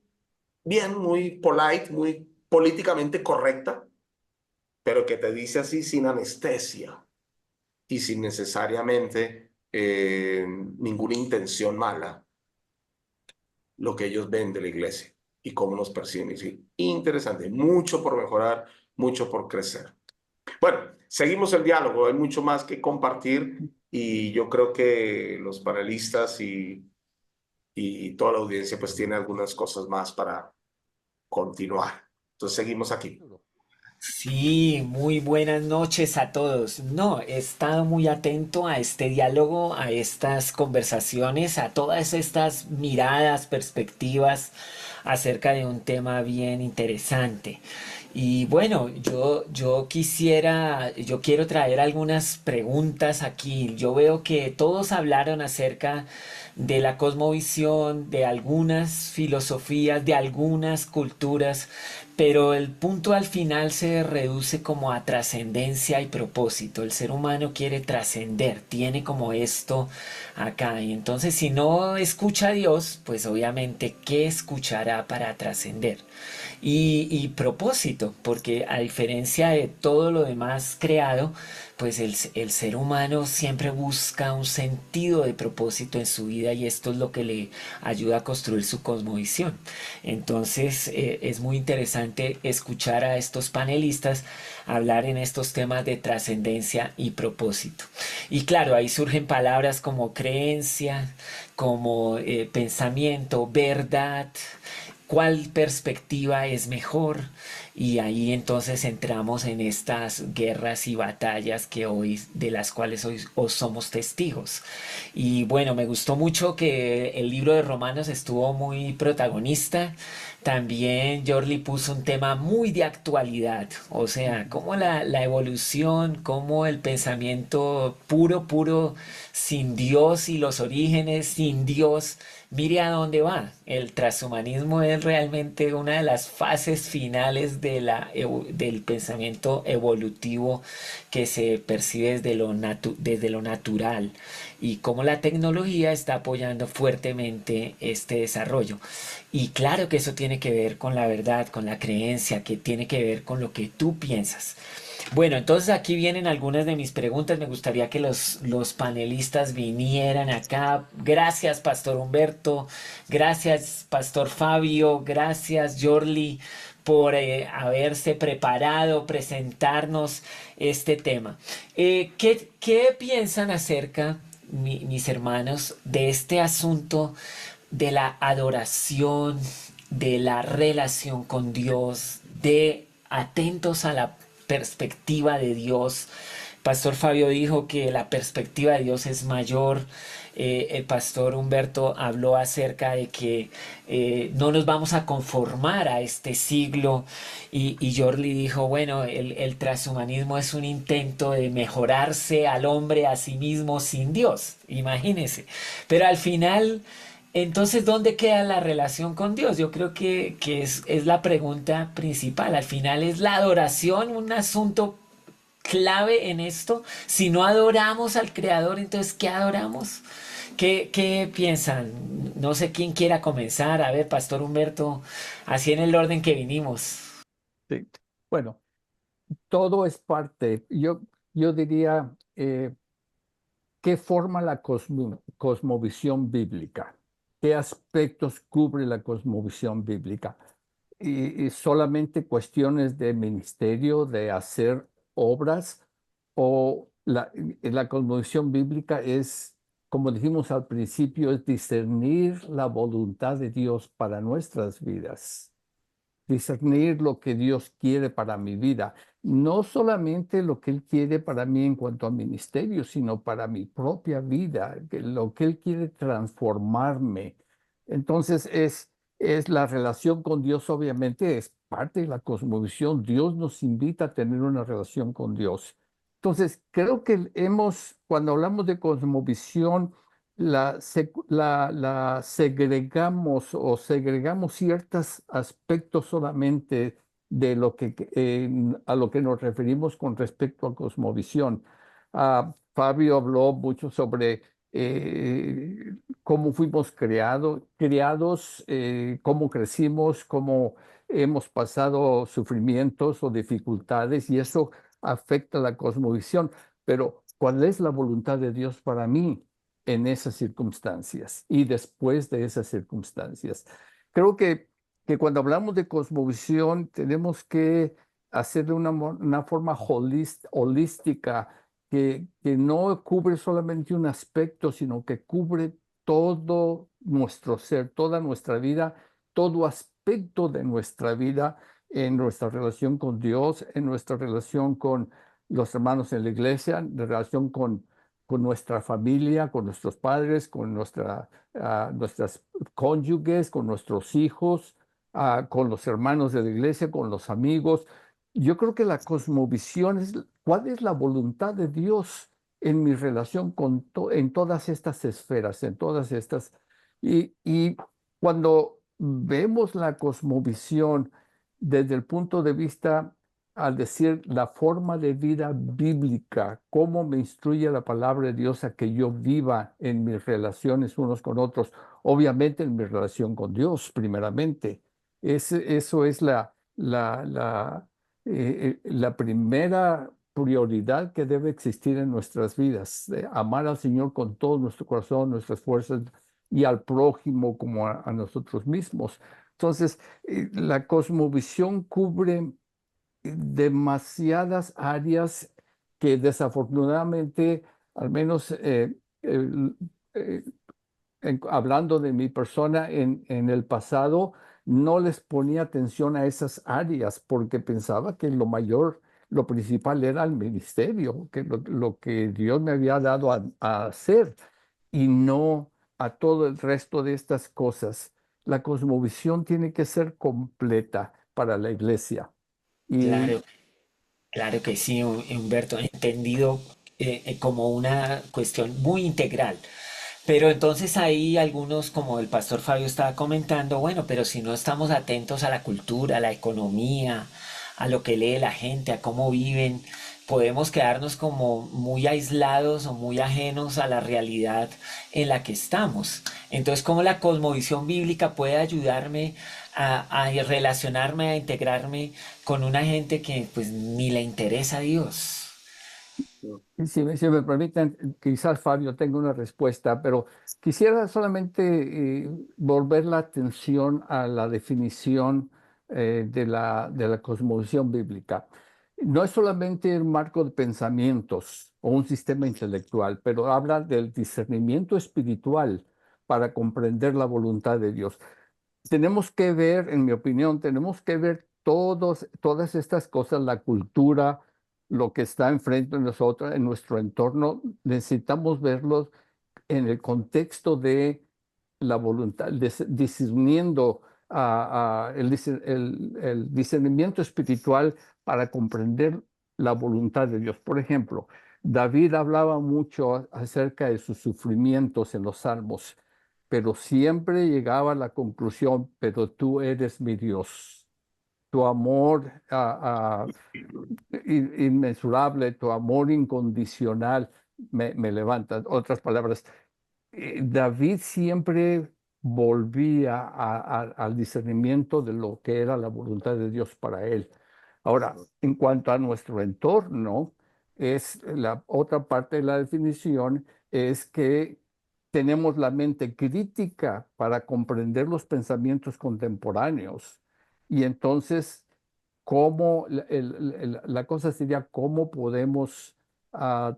bien, muy polite, muy políticamente correcta, pero que te dice así sin anestesia y sin necesariamente ninguna intención mala. lo que ellos ven de la iglesia y cómo nos perciben. Y sí, interesante, mucho por mejorar, mucho por crecer. Bueno, seguimos el diálogo, hay mucho más que compartir y yo creo que los panelistas y toda la audiencia pues tiene algunas cosas más para continuar. Entonces seguimos aquí. Sí, muy buenas noches a todos. No, he estado muy atento a este diálogo, a estas conversaciones, a todas estas miradas, perspectivas acerca de un tema bien interesante. Y bueno, yo quiero traer algunas preguntas aquí. Yo veo que todos hablaron acerca de la cosmovisión, de algunas filosofías, de algunas culturas, pero el punto al final se reduce como a trascendencia y propósito. El ser humano quiere trascender, tiene como esto acá. Y entonces si no escucha a Dios, pues obviamente, ¿qué escuchará para trascender? Y propósito, porque a diferencia de todo lo demás creado, pues el ser humano siempre busca un sentido de propósito en su vida y esto es lo que le ayuda a construir su cosmovisión. Entonces es muy interesante escuchar a estos panelistas hablar en estos temas de trascendencia y propósito. Y claro, ahí surgen palabras como creencia, como pensamiento, verdad, cuál perspectiva es mejor y ahí entonces entramos en estas guerras y batallas que hoy de las cuales hoy somos testigos. Y bueno, me gustó mucho que el libro de Romanos estuvo muy protagonista. También Jorli puso un tema muy de actualidad, o sea, cómo la evolución, cómo el pensamiento puro, sin Dios y los orígenes, sin Dios, mire a dónde va. El transhumanismo es realmente una de las fases finales del pensamiento evolutivo que se percibe desde lo natural y cómo la tecnología está apoyando fuertemente este desarrollo. Y claro que eso tiene que ver con la verdad, con la creencia, que tiene que ver con lo que tú piensas. Bueno, entonces aquí vienen algunas de mis preguntas. Me gustaría que los panelistas vinieran acá. Gracias, Pastor Humberto. Gracias, Pastor Fabio. Gracias, Jorli, por haberse preparado, presentarnos este tema. ¿Qué piensan acerca, mis hermanos, de este asunto de la adoración, de la relación con Dios, de atentos a la perspectiva de Dios? Pastor Fabio dijo que la perspectiva de Dios es mayor. El pastor Humberto habló acerca de que no nos vamos a conformar a este siglo y Jorli dijo, bueno, el transhumanismo es un intento de mejorarse al hombre a sí mismo sin Dios, imagínense. Pero al final, entonces, ¿dónde queda la relación con Dios? Yo creo que es la pregunta principal. Al final es la adoración un asunto clave en esto. Si no adoramos al Creador, entonces, ¿qué adoramos? ¿Qué piensan? No sé quién quiera comenzar. A ver, Pastor Humberto, así en el orden que vinimos. Sí. Bueno, todo es parte. Yo diría, ¿qué forma la cosmovisión bíblica? ¿Qué aspectos cubre la cosmovisión bíblica? Y solamente cuestiones de ministerio, de hacer obras, o la cosmovisión bíblica es, como dijimos al principio, es discernir la voluntad de Dios para nuestras vidas, discernir lo que Dios quiere para mi vida, no solamente lo que Él quiere para mí en cuanto a ministerio, sino para mi propia vida, lo que Él quiere transformarme. Entonces es la relación con Dios, obviamente, es parte de la cosmovisión. Dios nos invita a tener una relación con Dios. Entonces, creo que cuando hablamos de cosmovisión, la segregamos o segregamos ciertos aspectos solamente de a lo que nos referimos con respecto a cosmovisión. Fabio habló mucho sobre cómo fuimos criados, cómo crecimos, cómo hemos pasado sufrimientos o dificultades y eso afecta la cosmovisión. Pero, ¿cuál es la voluntad de Dios para mí? en esas circunstancias y después de esas circunstancias. Creo que cuando hablamos de cosmovisión tenemos que hacer de una forma holística que no cubre solamente un aspecto, sino que cubre todo nuestro ser, toda nuestra vida, todo aspecto de nuestra vida, en nuestra relación con Dios, en nuestra relación con los hermanos en la iglesia, en relación con nuestra familia, con nuestros padres, con nuestras cónyuges, con nuestros hijos, con los hermanos de la iglesia, con los amigos. Yo creo que la cosmovisión es cuál es la voluntad de Dios en mi relación en todas estas esferas, en todas estas. Y cuando vemos la cosmovisión desde el punto de vista, al decir la forma de vida bíblica, cómo me instruye la palabra de Dios a que yo viva en mis relaciones unos con otros, obviamente en mi relación con Dios, primeramente. Eso es la primera prioridad que debe existir en nuestras vidas, de amar al Señor con todo nuestro corazón, nuestras fuerzas y al prójimo como a nosotros mismos. Entonces, la cosmovisión cubre demasiadas áreas que desafortunadamente, al menos eh, hablando de mi persona en el pasado, no les ponía atención a esas áreas porque pensaba que lo principal era el ministerio, que lo que Dios me había dado a hacer y no a todo el resto de estas cosas. La cosmovisión tiene que ser completa para la iglesia. Y Claro, claro que sí, Humberto, entendido como una cuestión muy integral. Pero entonces ahí algunos, como el pastor Fabio estaba comentando, bueno, pero si no estamos atentos a la cultura, a la economía, a lo que lee la gente, a cómo viven, podemos quedarnos como muy aislados o muy ajenos a la realidad en la que estamos. Entonces, ¿cómo la cosmovisión bíblica puede ayudarme a relacionarme, a integrarme con una gente que pues ni le interesa a Dios? si me permiten, quizás Fabio tenga una respuesta, pero quisiera solamente volver la atención a la definición de la cosmovisión bíblica. No es solamente un marco de pensamientos o un sistema intelectual, pero habla del discernimiento espiritual para comprender la voluntad de Dios. Tenemos que ver, en mi opinión, tenemos que ver todas estas cosas, la cultura, lo que está enfrente de nosotros, en nuestro entorno, necesitamos verlos en el contexto de la voluntad, discerniendo el discernimiento espiritual para comprender la voluntad de Dios. Por ejemplo, David hablaba mucho acerca de sus sufrimientos en los Salmos, pero siempre llegaba a la conclusión, pero tú eres mi Dios. Tu amor inmensurable, tu amor incondicional me levanta. Otras palabras, David siempre volvía al discernimiento de lo que era la voluntad de Dios para él. Ahora, en cuanto a nuestro entorno, es la otra parte de la definición, es que tenemos la mente crítica para comprender los pensamientos contemporáneos. Y entonces, la cosa sería cómo podemos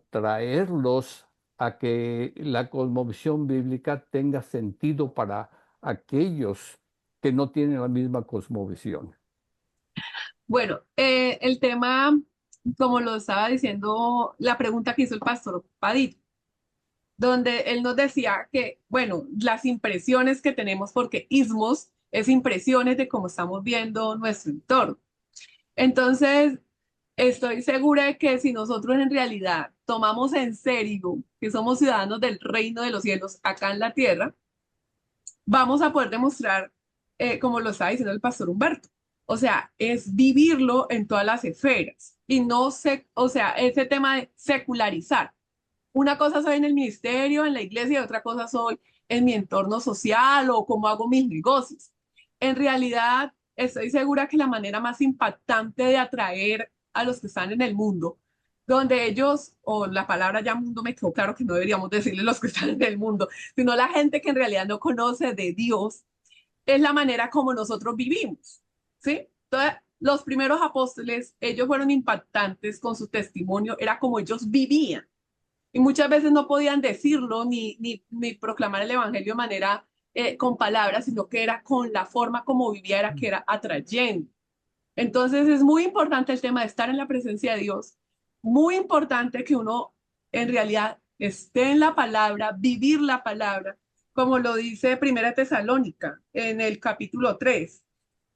traerlos a que la cosmovisión bíblica tenga sentido para aquellos que no tienen la misma cosmovisión. Bueno, el tema, como lo estaba diciendo, la pregunta que hizo el pastor Padilla, donde él nos decía que, bueno, las impresiones que tenemos, porque ismos es impresiones de cómo estamos viendo nuestro entorno. Entonces, estoy segura de que si nosotros en realidad tomamos en serio que somos ciudadanos del reino de los cielos acá en la tierra, vamos a poder demostrar, como lo estaba diciendo el pastor Humberto, o sea, es vivirlo en todas las esferas y no o sea, ese tema de secularizar. Una cosa soy en el ministerio, en la iglesia, y otra cosa soy en mi entorno social o cómo hago mis negocios. En realidad, estoy segura que la manera más impactante de atraer a los que están en el mundo donde ellos, o la palabra ya mundo me quedó claro que no deberíamos decirle los que están en el mundo, sino la gente que en realidad no conoce de Dios, es la manera como nosotros vivimos, ¿sí? Entonces, los primeros apóstoles, ellos fueron impactantes con su testimonio, era como ellos vivían. Y muchas veces no podían decirlo ni proclamar el evangelio de manera con palabras, sino que era con la forma como vivía, era que era atrayendo. Entonces es muy importante el tema de estar en la presencia de Dios, muy importante que uno en realidad esté en la palabra, vivir la palabra, como lo dice Primera Tesalónica en el capítulo 3.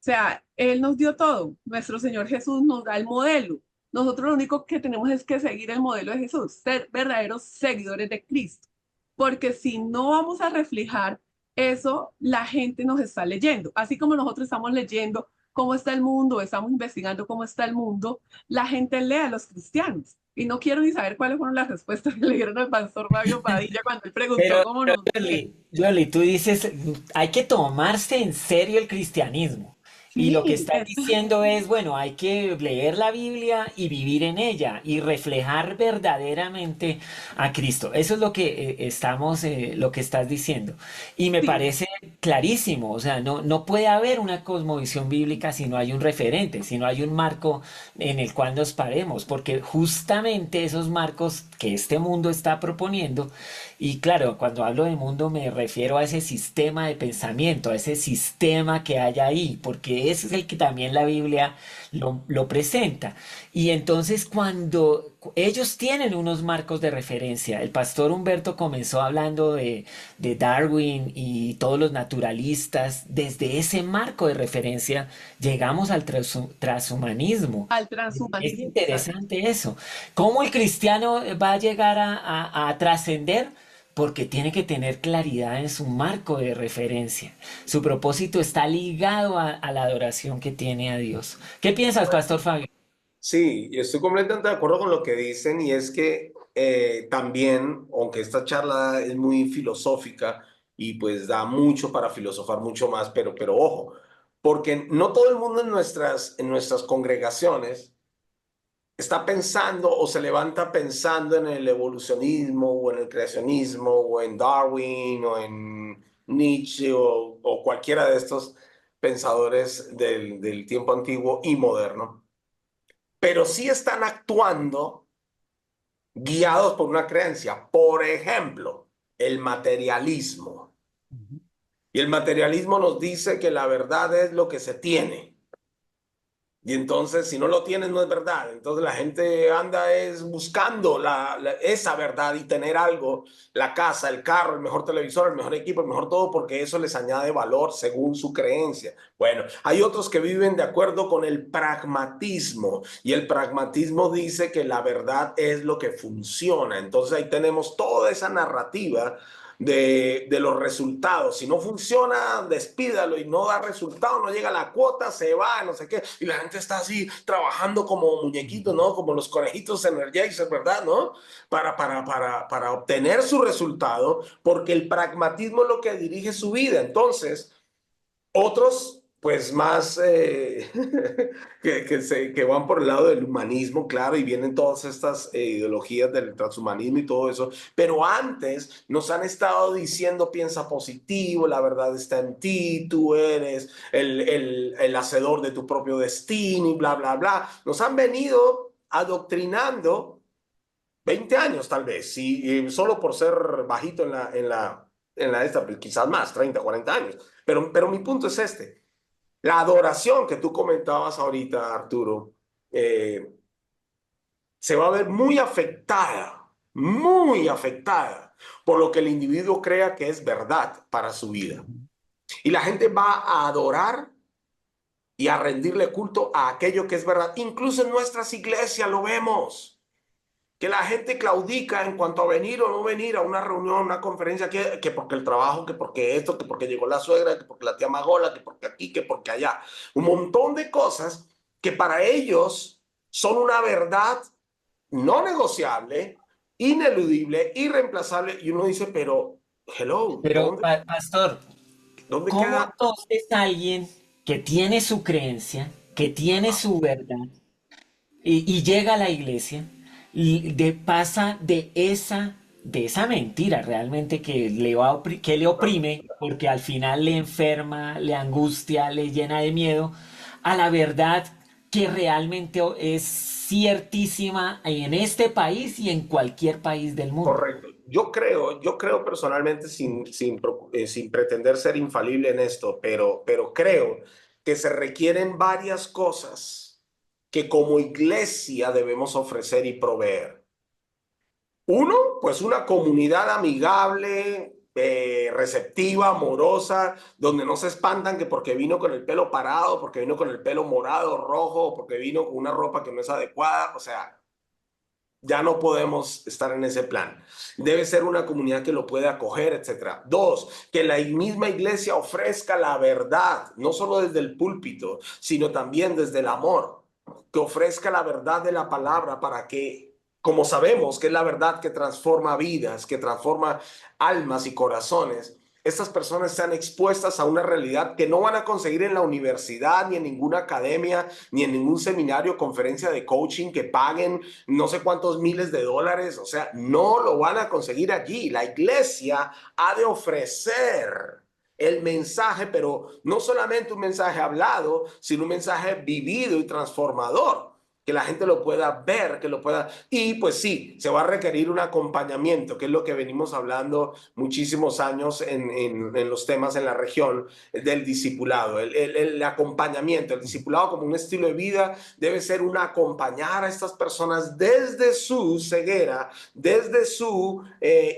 O sea, Él nos dio todo, nuestro Señor Jesús nos da el modelo. Nosotros lo único que tenemos es que seguir el modelo de Jesús, ser verdaderos seguidores de Cristo, porque si no vamos a reflejar eso, la gente nos está leyendo, así como nosotros estamos leyendo cómo está el mundo, estamos investigando cómo está el mundo, la gente lee a los cristianos. Y no quiero ni saber cuáles fueron las respuestas que le dieron al pastor Fabio Padilla cuando él preguntó cómo nos ven. Yoli, tú dices, hay que tomarse en serio el cristianismo. Y lo que Sí, estás diciendo es, bueno, hay que leer la Biblia y vivir en ella y reflejar verdaderamente a Cristo. Eso es lo que lo que estás diciendo. Y me sí, parece clarísimo, o sea, no puede haber una cosmovisión bíblica si no hay un referente, si no hay un marco en el cual nos paremos, porque justamente esos marcos que este mundo está proponiendo, y claro, cuando hablo de mundo me refiero a ese sistema de pensamiento, a ese sistema que hay ahí, porque ese es el que también la Biblia lo presenta. Y entonces cuando ellos tienen unos marcos de referencia, el pastor Humberto comenzó hablando de Darwin y todos los naturalistas, desde ese marco de referencia llegamos al transhumanismo. al Es transhumanismo. Exacto. interesante eso. ¿Cómo el cristiano va a llegar a trascender? Porque tiene que tener claridad en su marco de referencia. Su propósito está ligado a la adoración que tiene a Dios. ¿Qué piensas, Pastor Fabio? Sí, yo estoy completamente de acuerdo con lo que dicen y es que también, aunque esta charla es muy filosófica y pues da mucho para filosofar mucho más, pero ojo, porque no todo el mundo en nuestras congregaciones está pensando o se levanta pensando en el evolucionismo o en el creacionismo o en Darwin o en Nietzsche o cualquiera de estos pensadores del tiempo antiguo y moderno, pero sí están actuando guiados por una creencia. Por ejemplo, el materialismo. Y el materialismo nos dice que la verdad es lo que se tiene. Y entonces, si no lo tienes, no es verdad. Entonces la gente anda es buscando esa verdad y tener algo, la casa, el carro, el mejor televisor, el mejor equipo, el mejor todo, porque eso les añade valor según su creencia. Bueno, hay otros que viven de acuerdo con el pragmatismo y el pragmatismo dice que la verdad es lo que funciona. Entonces ahí tenemos toda esa narrativa de los resultados. Si no funciona, despídalo y no da resultado, no llega a la cuota, se va, no sé qué. Y la gente está así trabajando como muñequitos, ¿no? Como los conejitos Energizer, ¿verdad? ¿No? Para obtener su resultado, porque el pragmatismo es lo que dirige su vida. Entonces, otros, pues más que van por el lado del humanismo, claro, y vienen todas estas ideologías del transhumanismo y todo eso, pero antes nos han estado diciendo piensa positivo, la verdad está en ti, tú eres el hacedor de tu propio destino y bla, bla, bla. Nos han venido adoctrinando 20 años tal vez, y solo por ser bajito en la esta, pues, quizás más, 30, 40 años. Pero mi punto es este. La adoración que tú comentabas ahorita, Arturo, eh, se va a ver muy afectada por lo que el individuo crea que es verdad para su vida. Y la gente va a adorar y a rendirle culto a aquello que es verdad. Incluso en nuestras iglesias lo vemos. Que la gente claudica en cuanto a venir o no venir a una reunión, una conferencia, que porque el trabajo, que porque esto, que porque llegó la suegra, que porque la tía Magola, que porque aquí, que porque allá. Un montón de cosas que para ellos son una verdad no negociable, ineludible, irreemplazable. Y uno dice, pero, hello, Pero, ¿dónde, Pastor, dónde ¿cómo queda? entonces alguien que tiene su creencia, que tiene su verdad y llega a la iglesia, pasa de esa mentira realmente que que le oprime, porque al final le enferma, le angustia, le llena de miedo, a la verdad que realmente es ciertísima en este país y en cualquier país del mundo. Correcto. Yo creo personalmente, sin pretender ser infalible en esto, pero creo que se requieren varias cosas que como iglesia debemos ofrecer y proveer. Uno, pues una comunidad amigable, receptiva, amorosa, donde no se espantan que porque vino con el pelo parado, porque vino con el pelo morado, rojo, porque vino con una ropa que no es adecuada. O sea, ya no podemos estar en ese plan. Debe ser una comunidad que lo pueda acoger, etcétera. Dos, que la misma iglesia ofrezca la verdad, no solo desde el púlpito, sino también desde el amor, que ofrezca la verdad de la palabra para que, como sabemos que es la verdad que transforma vidas, que transforma almas y corazones, estas personas sean expuestas a una realidad que no van a conseguir en la universidad, ni en ninguna academia, ni en ningún seminario, conferencia de coaching que paguen no sé cuántos miles de dólares. O sea, no lo van a conseguir allí. La iglesia ha de ofrecer el mensaje, pero no solamente un mensaje hablado, sino un mensaje vivido y transformador, que la gente lo pueda ver, que lo pueda... Y pues sí, se va a requerir un acompañamiento, que es lo que venimos hablando muchísimos años en los temas en la región del discipulado, el acompañamiento, el discipulado como un estilo de vida debe ser un acompañar a estas personas desde su ceguera, desde su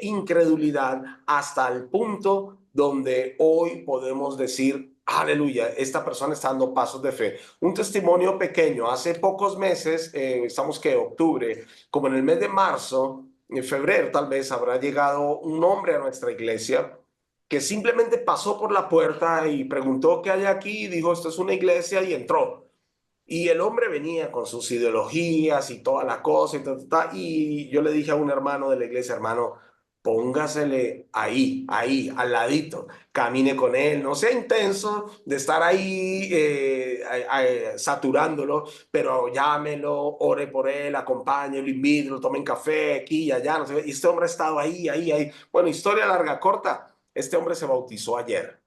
incredulidad, hasta el punto donde hoy podemos decir, aleluya, esta persona está dando pasos de fe. Un testimonio pequeño, hace pocos meses, estamos que octubre, como en el mes de marzo, en febrero tal vez, habrá llegado un hombre a nuestra iglesia que simplemente pasó por la puerta y preguntó qué hay aquí, y dijo, esto es una iglesia, y entró. Y el hombre venía con sus ideologías y toda la cosa y yo le dije a un hermano de la iglesia, hermano, póngasele ahí, al ladito, camine con él, no sea intenso de estar ahí saturándolo, pero llámelo, ore por él, acompáñelo, invítelo, tomen café aquí y allá, no sé. Y este hombre ha estado ahí. Bueno, historia larga, corta, este hombre se bautizó ayer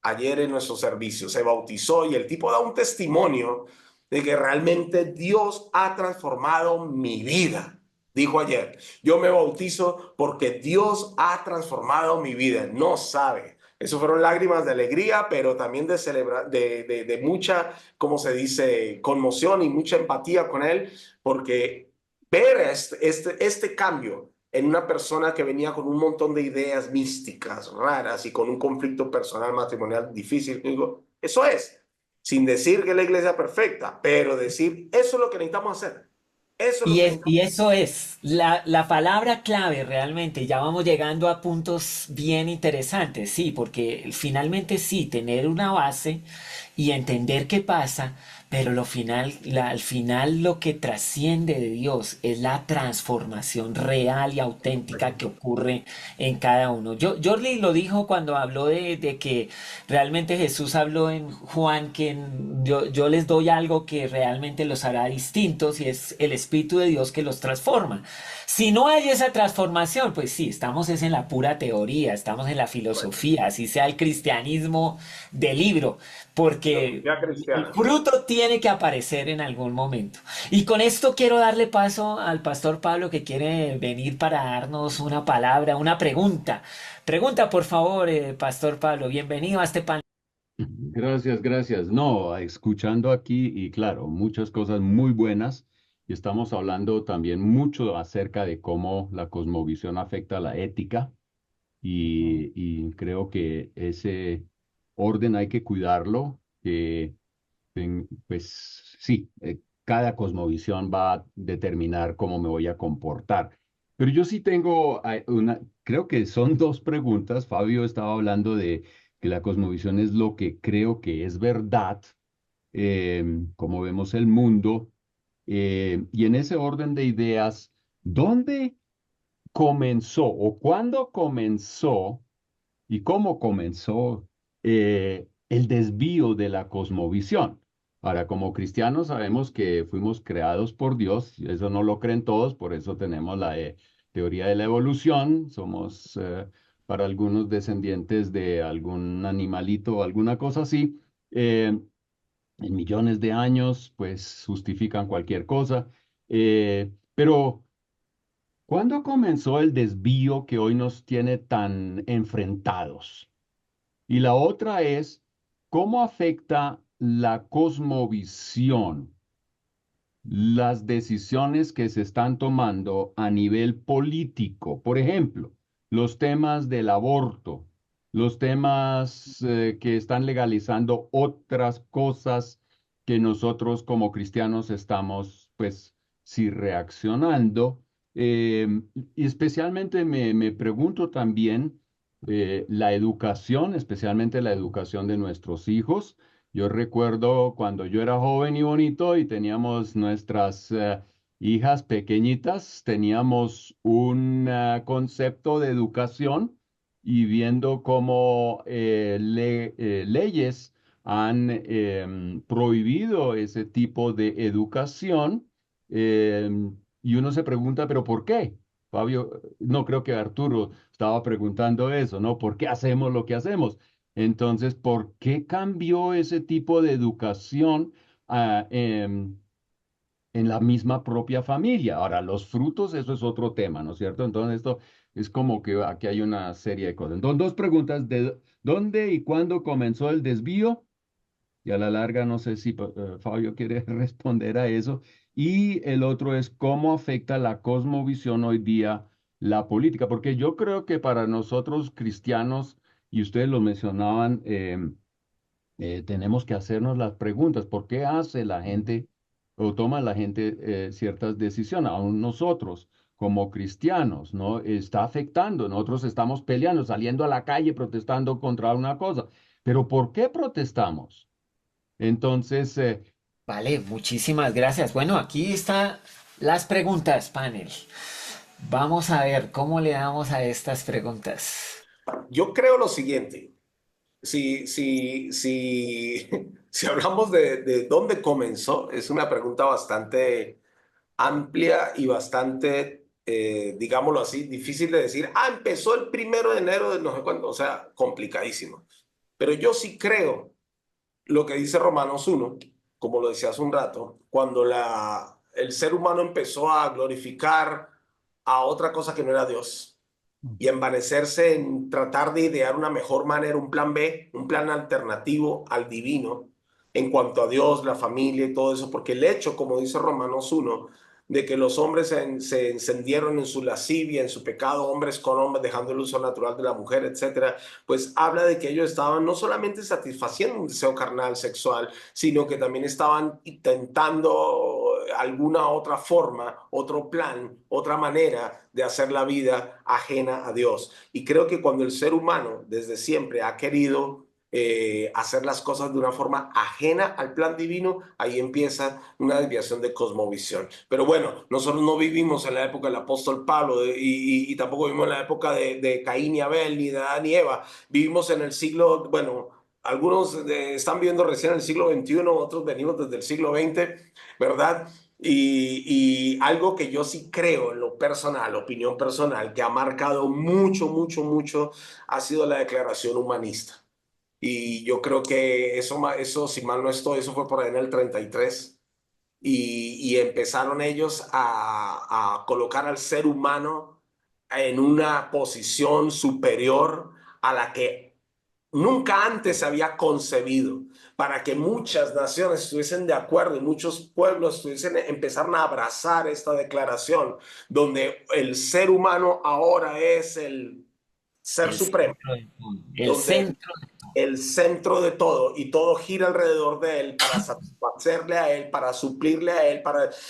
en nuestro servicio, se bautizó y el tipo da un testimonio de que realmente Dios ha transformado mi vida. Dijo ayer, yo me bautizo porque Dios ha transformado mi vida. No sabe. Eso fueron lágrimas de alegría, pero también de mucha, como se dice, conmoción y mucha empatía con él, porque ver este cambio en una persona que venía con un montón de ideas místicas, raras y con un conflicto personal matrimonial difícil, digo, eso es, sin decir que la iglesia es perfecta, pero decir, eso es lo que necesitamos hacer. Eso es lo que Y necesitamos. eso es la palabra clave realmente. Ya vamos llegando a puntos bien interesantes, sí, porque finalmente sí, tener una base y entender qué pasa, pero al final lo que trasciende de Dios es la transformación real y auténtica que ocurre en cada uno. Jordi lo dijo cuando habló de que realmente Jesús habló en Juan que yo les doy algo que realmente los hará distintos y es el Espíritu de Dios que los transforma. Si no hay esa transformación, pues sí, estamos es en la pura teoría, estamos en la filosofía, así sea el cristianismo del libro, porque Ya el cristiano. fruto tiene que aparecer en algún momento. Y con esto quiero darle paso al pastor Pablo que quiere venir para darnos una palabra, una pregunta. Pregunta, por favor, pastor Pablo. Bienvenido a este panel. Gracias, gracias. No, escuchando aquí y claro, muchas cosas muy buenas y estamos hablando también mucho acerca de cómo la cosmovisión afecta a la ética y creo que ese orden hay que cuidarlo, que pues sí, cada cosmovisión va a determinar cómo me voy a comportar. Pero yo sí tengo creo que son dos preguntas. Fabio estaba hablando de que la cosmovisión es lo que creo que es verdad, como vemos el mundo, y en ese orden de ideas, ¿dónde comenzó o cuándo comenzó y cómo comenzó el desvío de la cosmovisión? Ahora, como cristianos sabemos que fuimos creados por Dios, y eso no lo creen todos, por eso tenemos la teoría de la evolución, somos para algunos descendientes de algún animalito o alguna cosa así. En millones de años, pues justifican cualquier cosa. Pero, ¿cuándo comenzó el desvío que hoy nos tiene tan enfrentados? Y la otra es, ¿cómo afecta la cosmovisión las decisiones que se están tomando a nivel político? Por ejemplo, los temas del aborto, los temas que están legalizando otras cosas que nosotros como cristianos estamos, pues, sí reaccionando. Y especialmente me pregunto también la educación, especialmente la educación de nuestros hijos. Yo recuerdo cuando yo era joven y bonito y teníamos nuestras hijas pequeñitas, teníamos un concepto de educación y viendo cómo leyes han prohibido ese tipo de educación, y uno se pregunta, ¿pero por qué? Fabio, no creo que Arturo estaba preguntando eso, ¿no? ¿Por qué hacemos lo que hacemos? Entonces, ¿por qué cambió ese tipo de educación ah, en la misma propia familia? Ahora, los frutos, eso es otro tema, ¿no es cierto? Entonces, esto es como que aquí hay una serie de cosas. Entonces, dos preguntas: ¿de dónde y cuándo comenzó el desvío? Y a la larga, no sé si Fabio quiere responder a eso. Y el otro es, ¿cómo afecta la cosmovisión hoy día la política? Porque yo creo que para nosotros cristianos, y ustedes lo mencionaban, tenemos que hacernos las preguntas: ¿por qué hace la gente o toma la gente ciertas decisiones? Aún nosotros, como cristianos, ¿no? Está afectando. Nosotros estamos peleando, saliendo a la calle, protestando contra una cosa. Pero ¿por qué protestamos? Entonces, Vale, muchísimas gracias. Bueno, aquí están las preguntas, panel. Vamos a ver cómo le damos a estas preguntas. Yo creo lo siguiente. Si hablamos de dónde comenzó, es una pregunta bastante amplia y bastante, digámoslo así, difícil de decir. Empezó el 1 de enero de no sé cuándo, o sea, complicadísimo. Pero yo sí creo lo que dice Romanos 1, como lo decía hace un rato, cuando el ser humano empezó a glorificar a otra cosa que no era Dios y envanecerse en tratar de idear una mejor manera, un plan B, un plan alternativo al divino en cuanto a Dios, la familia y todo eso, porque el hecho, como dice Romanos 1, de que los hombres se encendieron en su lascivia, en su pecado, hombres con hombres, dejando el uso natural de la mujer, etcétera, pues habla de que ellos estaban no solamente satisfaciendo un deseo carnal sexual, sino que también estaban intentando alguna otra forma, otro plan, otra manera de hacer la vida ajena a Dios. Y creo que cuando el ser humano desde siempre ha querido hacer las cosas de una forma ajena al plan divino, ahí empieza una desviación de cosmovisión. Pero bueno, nosotros no vivimos en la época del apóstol Pablo y tampoco vivimos en la época de Caín y Abel, ni de Adán y Eva. Vivimos en el siglo, bueno, algunos están viviendo recién en el siglo XXI, otros venimos desde el siglo XX, ¿verdad? Y algo que yo sí creo en lo personal, opinión personal, que ha marcado mucho, mucho, mucho, ha sido la declaración humanista. Y yo creo que eso, si mal no estoy, eso fue por ahí en el 33. Y empezaron ellos a colocar al ser humano en una posición superior a la que nunca antes se había concebido, para que muchas naciones estuviesen de acuerdo y muchos pueblos empezaron a abrazar esta declaración, donde el ser humano ahora es el ser El supremo, centro de todo. El donde centro. el centro de todo y todo gira alrededor de él para satisfacerle a él, para suplirle a él,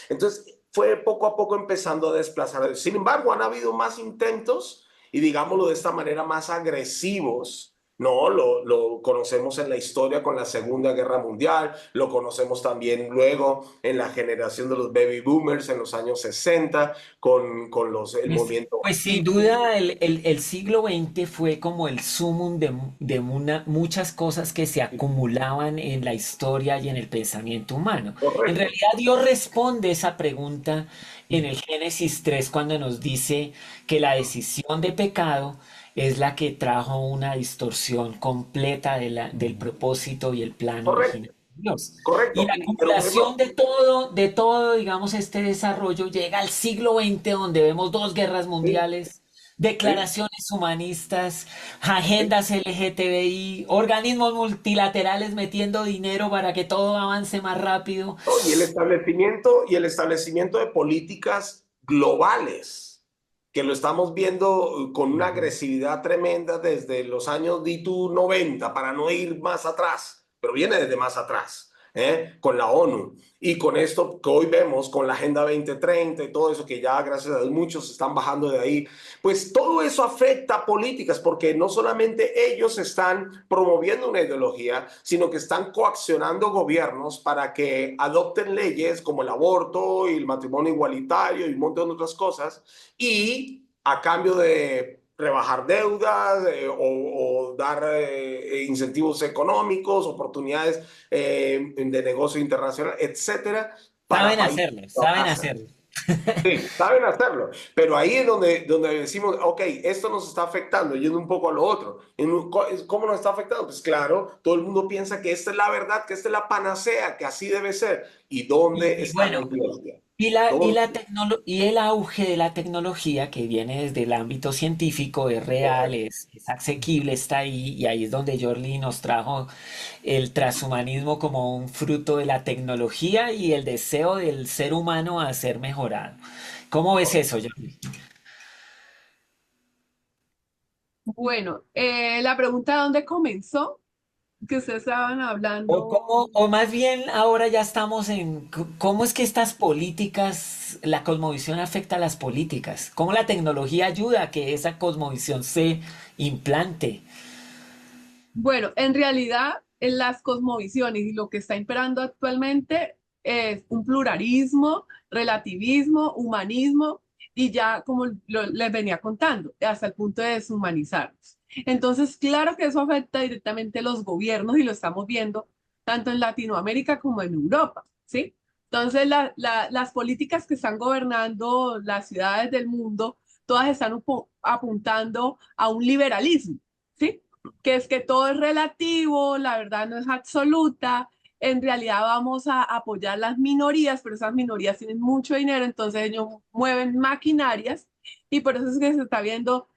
Entonces fue poco a poco empezando a desplazar a Dios. Sin embargo, han habido más intentos y digámoslo de esta manera, más agresivos No, lo conocemos en la historia con la Segunda Guerra Mundial, lo conocemos también luego en la generación de los baby boomers en los años 60, el movimiento Pues sin hippie. duda el siglo XX fue como el sumum de muchas cosas que se acumulaban en la historia y en el pensamiento humano. En Correcto. realidad Dios responde esa pregunta en el Génesis 3 cuando nos dice que la decisión de pecado es la que trajo una distorsión completa del propósito y el plan Correcto. original de Dios. Y Correcto. la Pero acumulación de todo, digamos, este desarrollo llega al siglo XX, donde vemos dos guerras sí, mundiales, sí, declaraciones humanistas, sí. agendas LGTBI, organismos multilaterales metiendo dinero para que todo avance más rápido. ¿No? Y el establecimiento de políticas globales, que lo estamos viendo con una agresividad tremenda desde los años di tú 90, para no ir más atrás, pero viene desde más atrás, con la ONU. Y con esto que hoy vemos, con la Agenda 2030 y todo eso, que ya gracias a Dios muchos están bajando de ahí, pues todo eso afecta a políticas, porque no solamente ellos están promoviendo una ideología, sino que están coaccionando gobiernos para que adopten leyes como el aborto y el matrimonio igualitario y un montón de otras cosas, y a cambio de rebajar deudas o dar incentivos económicos, oportunidades de negocio internacional, etcétera, para Saben países hacerlo, que lo saben hacen. hacerlo. Sí, saben hacerlo, pero ahí es donde decimos, ok, esto nos está afectando, yendo un poco a lo otro. ¿Cómo nos está afectando? Pues claro, todo el mundo piensa que esta es la verdad, que esta es la panacea, que así debe ser. ¿Y dónde Y está la bueno, iglesia? y ¿Dónde? y el auge de la tecnología que viene desde el ámbito científico es real, Correcto. es asequible, está ahí, y ahí es donde Jordi nos trajo el transhumanismo como un fruto de la tecnología y el deseo del ser humano a ser mejorado. ¿Cómo ves eso, Jordi? Bueno, la pregunta ¿dónde comenzó? Que ustedes estaban O hablando. cómo, o más bien ahora ya estamos en cómo es que estas políticas, la cosmovisión afecta a las políticas, cómo la tecnología ayuda a que esa cosmovisión se implante. Bueno, en realidad, en las cosmovisiones y lo que está imperando actualmente es un pluralismo, relativismo, humanismo y ya como les venía contando, hasta el punto de deshumanizarnos. Entonces, claro que eso afecta directamente a los gobiernos y lo estamos viendo tanto en Latinoamérica como en Europa, ¿sí? Entonces, las políticas que están gobernando las ciudades del mundo, todas están apuntando a un liberalismo, ¿sí? Que es que todo es relativo, la verdad no es absoluta, en realidad vamos a apoyar las minorías, pero esas minorías tienen mucho dinero, entonces ellos mueven maquinarias y por eso es que se está viendo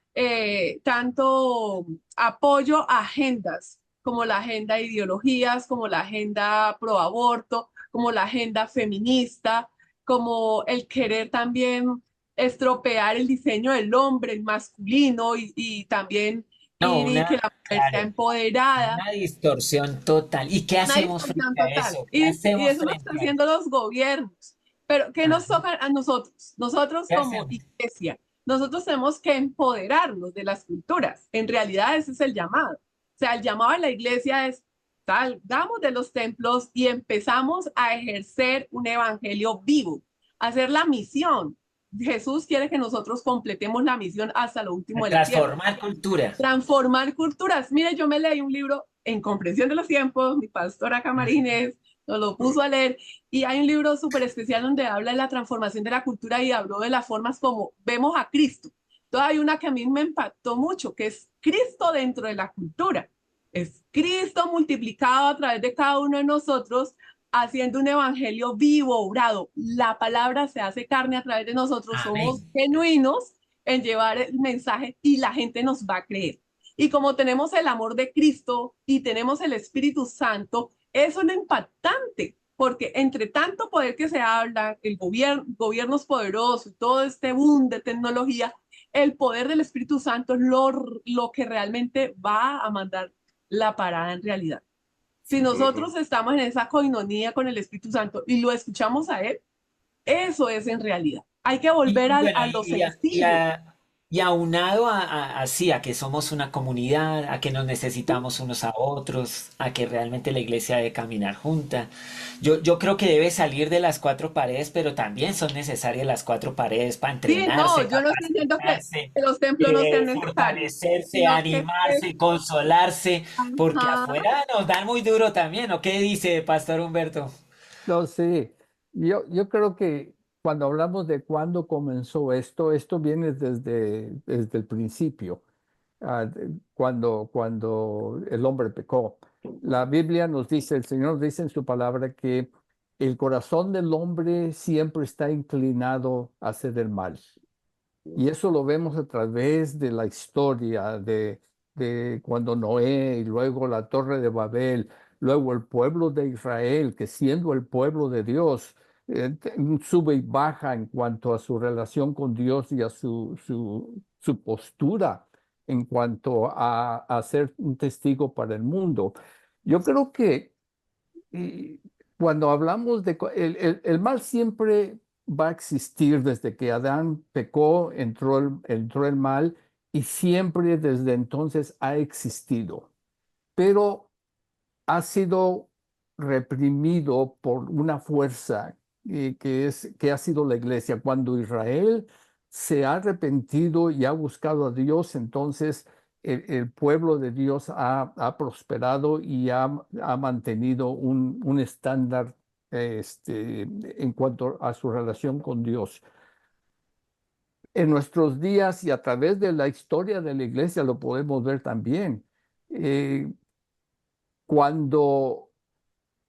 tanto apoyo a agendas, como la agenda de ideologías, como la agenda pro aborto, como la agenda feminista, como el querer también estropear el diseño del hombre, el masculino, y también No, ir y que la mujer sea claro, empoderada, una distorsión total. ¿Y qué una hacemos distorsión frente a total. eso? ¿Qué Y hacemos eso lo están frente a eso? haciendo los gobiernos. Pero ¿qué nos Ajá, toca a nosotros? Nosotros ¿qué como hacemos? iglesia, nosotros tenemos que empoderarnos de las culturas. En realidad ese es el llamado. O sea, el llamado de la iglesia es salgamos de los templos y empezamos a ejercer un evangelio vivo, a hacer la misión. Jesús quiere que nosotros completemos la misión hasta lo último de la tierra. Transformar cultura. Transformar culturas. Mire, yo me leí un libro en Comprensión de los Tiempos, mi pastora Camarines nos lo puso a leer, y hay un libro súper especial donde habla de la transformación de la cultura y habló de las formas como vemos a Cristo. Entonces hay una que a mí me impactó mucho, que es Cristo dentro de la cultura. Es Cristo multiplicado a través de cada uno de nosotros, haciendo un evangelio vivo, obrado. La palabra se hace carne a través de nosotros, somos Amén. genuinos en llevar el mensaje y la gente nos va a creer. Y como tenemos el amor de Cristo y tenemos el Espíritu Santo, eso es lo impactante, porque entre tanto poder que se habla, el gobiernos poderosos, todo este boom de tecnología, el poder del Espíritu Santo es lo que realmente va a mandar la parada en realidad. Si nosotros estamos en esa coinonía con el Espíritu Santo y lo escuchamos a Él, eso es en realidad. Hay que volver Y bueno, a lo sencillo. Y aunado así, a que somos una comunidad, a que nos necesitamos unos a otros, a que realmente la iglesia debe caminar junta. Yo creo que debe salir de las cuatro paredes, pero también son necesarias las cuatro paredes para Sí, no, entrenarse, yo no estoy diciendo capacitarse, que los templos no sean necesarios, fortalecerse, sino que animarse, consolarse, porque ajá, afuera nos dan muy duro también, ¿o qué dice Pastor Humberto? No, sí, yo creo que cuando hablamos de cuándo comenzó esto, esto viene desde el principio, cuando el hombre pecó. La Biblia nos dice, el Señor nos dice en su palabra que el corazón del hombre siempre está inclinado a hacer el mal. Y eso lo vemos a través de la historia de cuando Noé y luego la Torre de Babel, luego el pueblo de Israel, que siendo el pueblo de Dios, sube y baja en cuanto a su relación con Dios y a su postura en cuanto a ser un testigo para el mundo. Yo creo que y cuando hablamos de el mal siempre va a existir desde que Adán pecó, entró el mal y siempre desde entonces ha existido, pero ha sido reprimido por una fuerza que ha sido la iglesia. Cuando Israel se ha arrepentido y ha buscado a Dios, entonces el pueblo de Dios ha prosperado y ha mantenido un estándar en cuanto a su relación con Dios. En nuestros días y a través de la historia de la iglesia lo podemos ver también. Eh, cuando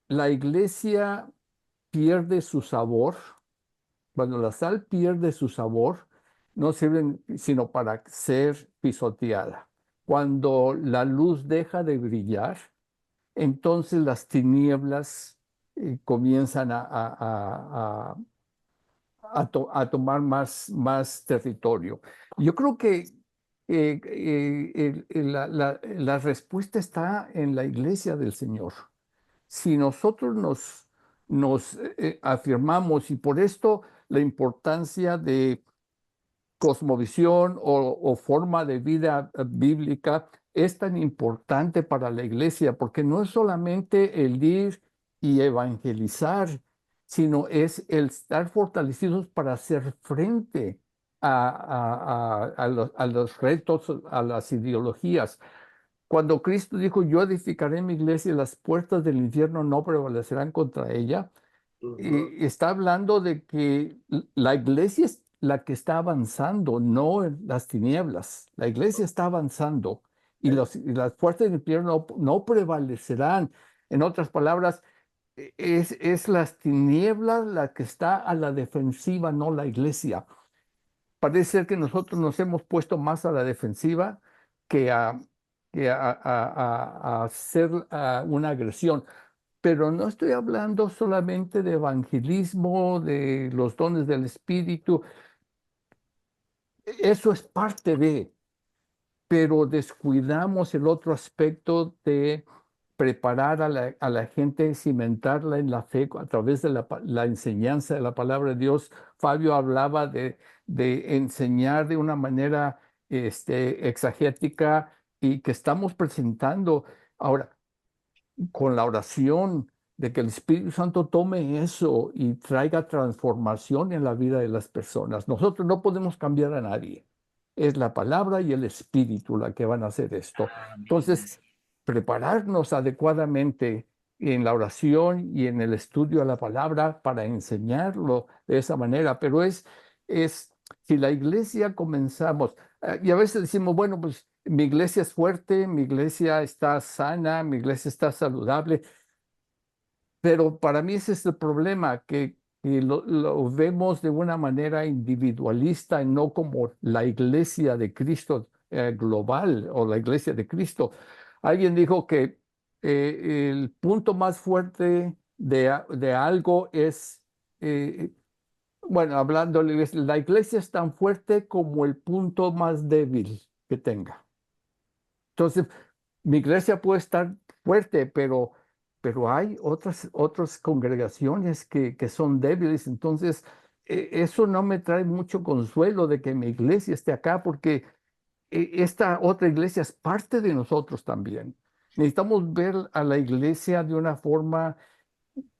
la iglesia pierde su sabor, cuando la sal pierde su sabor, no sirven sino para ser pisoteada. Cuando la luz deja de brillar, entonces las tinieblas comienzan a tomar más territorio. Yo creo que la respuesta está en la iglesia del Señor. Si nosotros nos afirmamos, y por esto la importancia de cosmovisión o forma de vida bíblica es tan importante para la iglesia, porque no es solamente el ir y evangelizar, sino es el estar fortalecidos para hacer frente a los retos, a las ideologías. Cuando Cristo dijo, yo edificaré mi iglesia y las puertas del infierno no prevalecerán contra ella, está hablando de que la iglesia es la que está avanzando, no las tinieblas. La iglesia está avanzando y y las puertas del infierno no prevalecerán. En otras palabras, es las tinieblas la que está a la defensiva, no la iglesia. Parece ser que nosotros nos hemos puesto más a la defensiva que a hacer una agresión. Pero no estoy hablando solamente de evangelismo, de los dones del Espíritu. Eso es parte de, pero descuidamos el otro aspecto de preparar a la gente, cimentarla en la fe a través de la enseñanza de la palabra de Dios. Fabio hablaba de enseñar de una manera exegética y que estamos presentando ahora con la oración de que el Espíritu Santo tome eso y traiga transformación en la vida de las personas. Nosotros no podemos cambiar a nadie. Es la palabra y el Espíritu la que van a hacer esto. Amén. Entonces, prepararnos adecuadamente en la oración y en el estudio de la palabra para enseñarlo de esa manera. Pero si la iglesia comenzamos, y a veces decimos, bueno, pues mi iglesia es fuerte, mi iglesia está sana, mi iglesia está saludable, pero para mí ese es el problema, que lo vemos de una manera individualista y no como la iglesia de Cristo global o la iglesia de Cristo. Alguien dijo que el punto más fuerte de algo es, bueno, hablando de la iglesia es tan fuerte como el punto más débil que tenga. Entonces, mi iglesia puede estar fuerte, pero hay otras congregaciones que son débiles. Entonces, eso no me trae mucho consuelo de que mi iglesia esté acá, porque esta otra iglesia es parte de nosotros también. Necesitamos ver a la iglesia de una forma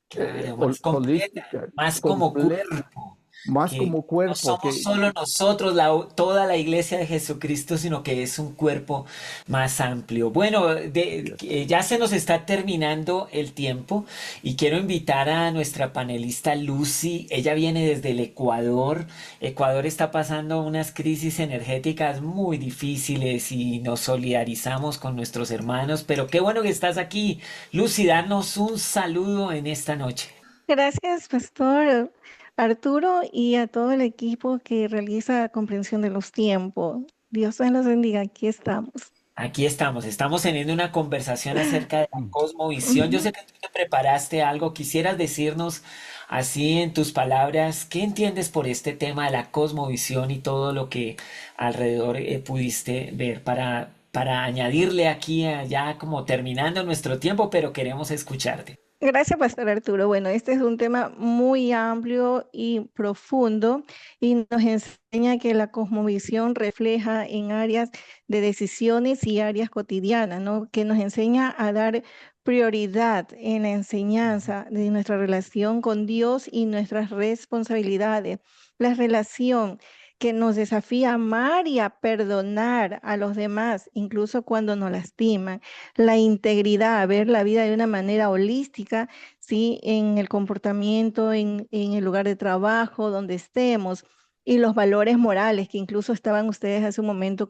Claro, más completa, holística, más como completa, cuerpo, más que como no cuerpo, somos que solo nosotros, toda la iglesia de Jesucristo, sino que es un cuerpo más amplio. Bueno, ya se nos está terminando el tiempo y quiero invitar a nuestra panelista Lucy. Ella viene desde el Ecuador. Ecuador está pasando unas crisis energéticas muy difíciles y nos solidarizamos con nuestros hermanos, pero qué bueno que estás aquí. Lucy, danos un saludo en esta noche. Gracias, Pastor Arturo, y a todo el equipo que realiza comprensión de los tiempos. Dios me los bendiga, aquí estamos. Aquí estamos teniendo una conversación acerca de la cosmovisión. Yo Ujú. sé que tú te preparaste algo, quisieras decirnos así en tus palabras, ¿qué entiendes por este tema de la cosmovisión y todo lo que alrededor pudiste ver para añadirle aquí, ya como terminando nuestro tiempo, pero queremos escucharte? Gracias, Pastor Arturo. Bueno, este es un tema muy amplio y profundo y nos enseña que la cosmovisión refleja en áreas de decisiones y áreas cotidianas, ¿no? Que nos enseña a dar prioridad en la enseñanza de nuestra relación con Dios y nuestras responsabilidades. La relación que nos desafía a amar y a perdonar a los demás, incluso cuando nos lastiman. La integridad, ver la vida de una manera holística, ¿sí? En el comportamiento, en el lugar de trabajo, donde estemos, y los valores morales que incluso estaban ustedes hace un momento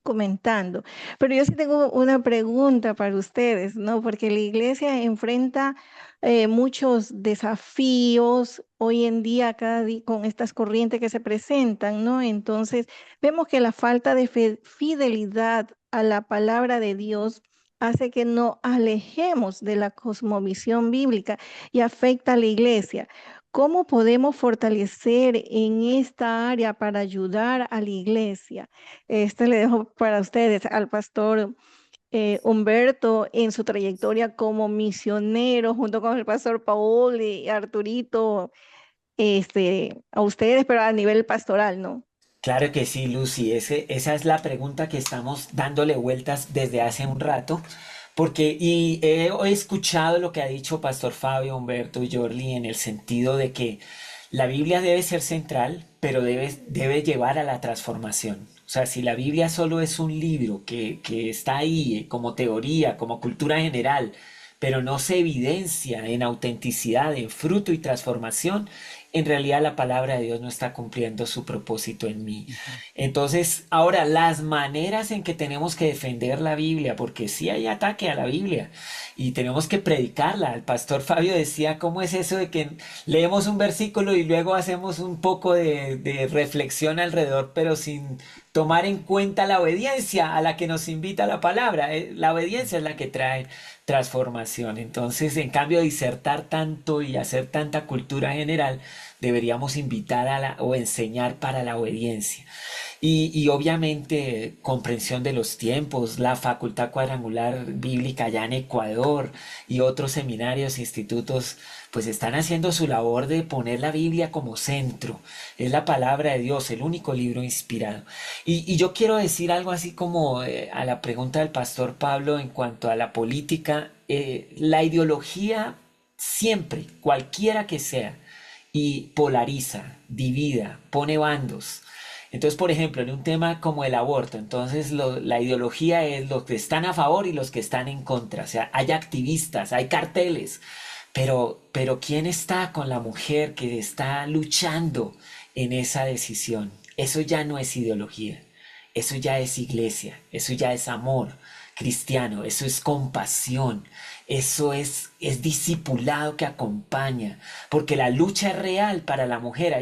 comentando. Pero yo sí tengo una pregunta para ustedes, ¿no? Porque la iglesia enfrenta muchos desafíos hoy en día, cada día, con estas corrientes que se presentan, ¿no? Entonces, vemos que la falta de fidelidad a la palabra de Dios hace que nos alejemos de la cosmovisión bíblica y afecta a la iglesia. ¿Cómo podemos fortalecer en esta área para ayudar a la iglesia? Este le dejo para ustedes al pastor Humberto en su trayectoria como misionero, junto con el pastor Paul y Arturito, a ustedes, pero a nivel pastoral, ¿no? Claro que sí, Lucy. Esa es la pregunta que estamos dándole vueltas desde hace un rato, porque he escuchado lo que ha dicho Pastor Fabio, Humberto y Jorli en el sentido de que la Biblia debe ser central, pero debe llevar a la transformación. O sea, si la Biblia solo es un libro que está ahí como teoría, como cultura general, pero no se evidencia en autenticidad, en fruto y transformación, en realidad la palabra de Dios no está cumpliendo su propósito en mí. Entonces, ahora, las maneras en que tenemos que defender la Biblia, porque sí hay ataque a la Biblia y tenemos que predicarla. El pastor Fabio decía, ¿cómo es eso de que leemos un versículo y luego hacemos un poco de reflexión alrededor, pero sin tomar en cuenta la obediencia a la que nos invita la palabra? La obediencia es la que trae transformación. Entonces, en cambio de disertar tanto y hacer tanta cultura general, deberíamos invitar o enseñar para la obediencia. Y obviamente comprensión de los tiempos, la Facultad Cuadrangular Bíblica allá en Ecuador y otros seminarios, institutos, pues están haciendo su labor de poner la Biblia como centro. Es la palabra de Dios, el único libro inspirado. Y yo quiero decir algo así como a la pregunta del pastor Pablo en cuanto a la política, la ideología siempre, cualquiera que sea, y polariza, divida, pone bandos. Entonces, por ejemplo, en un tema como el aborto, entonces la ideología es los que están a favor y los que están en contra. O sea, hay activistas, hay carteles, pero ¿quién está con la mujer que está luchando en esa decisión? Eso ya no es ideología, eso ya es iglesia, eso ya es amor cristiano, eso es compasión, eso es discipulado que acompaña, porque la lucha es real para la mujer,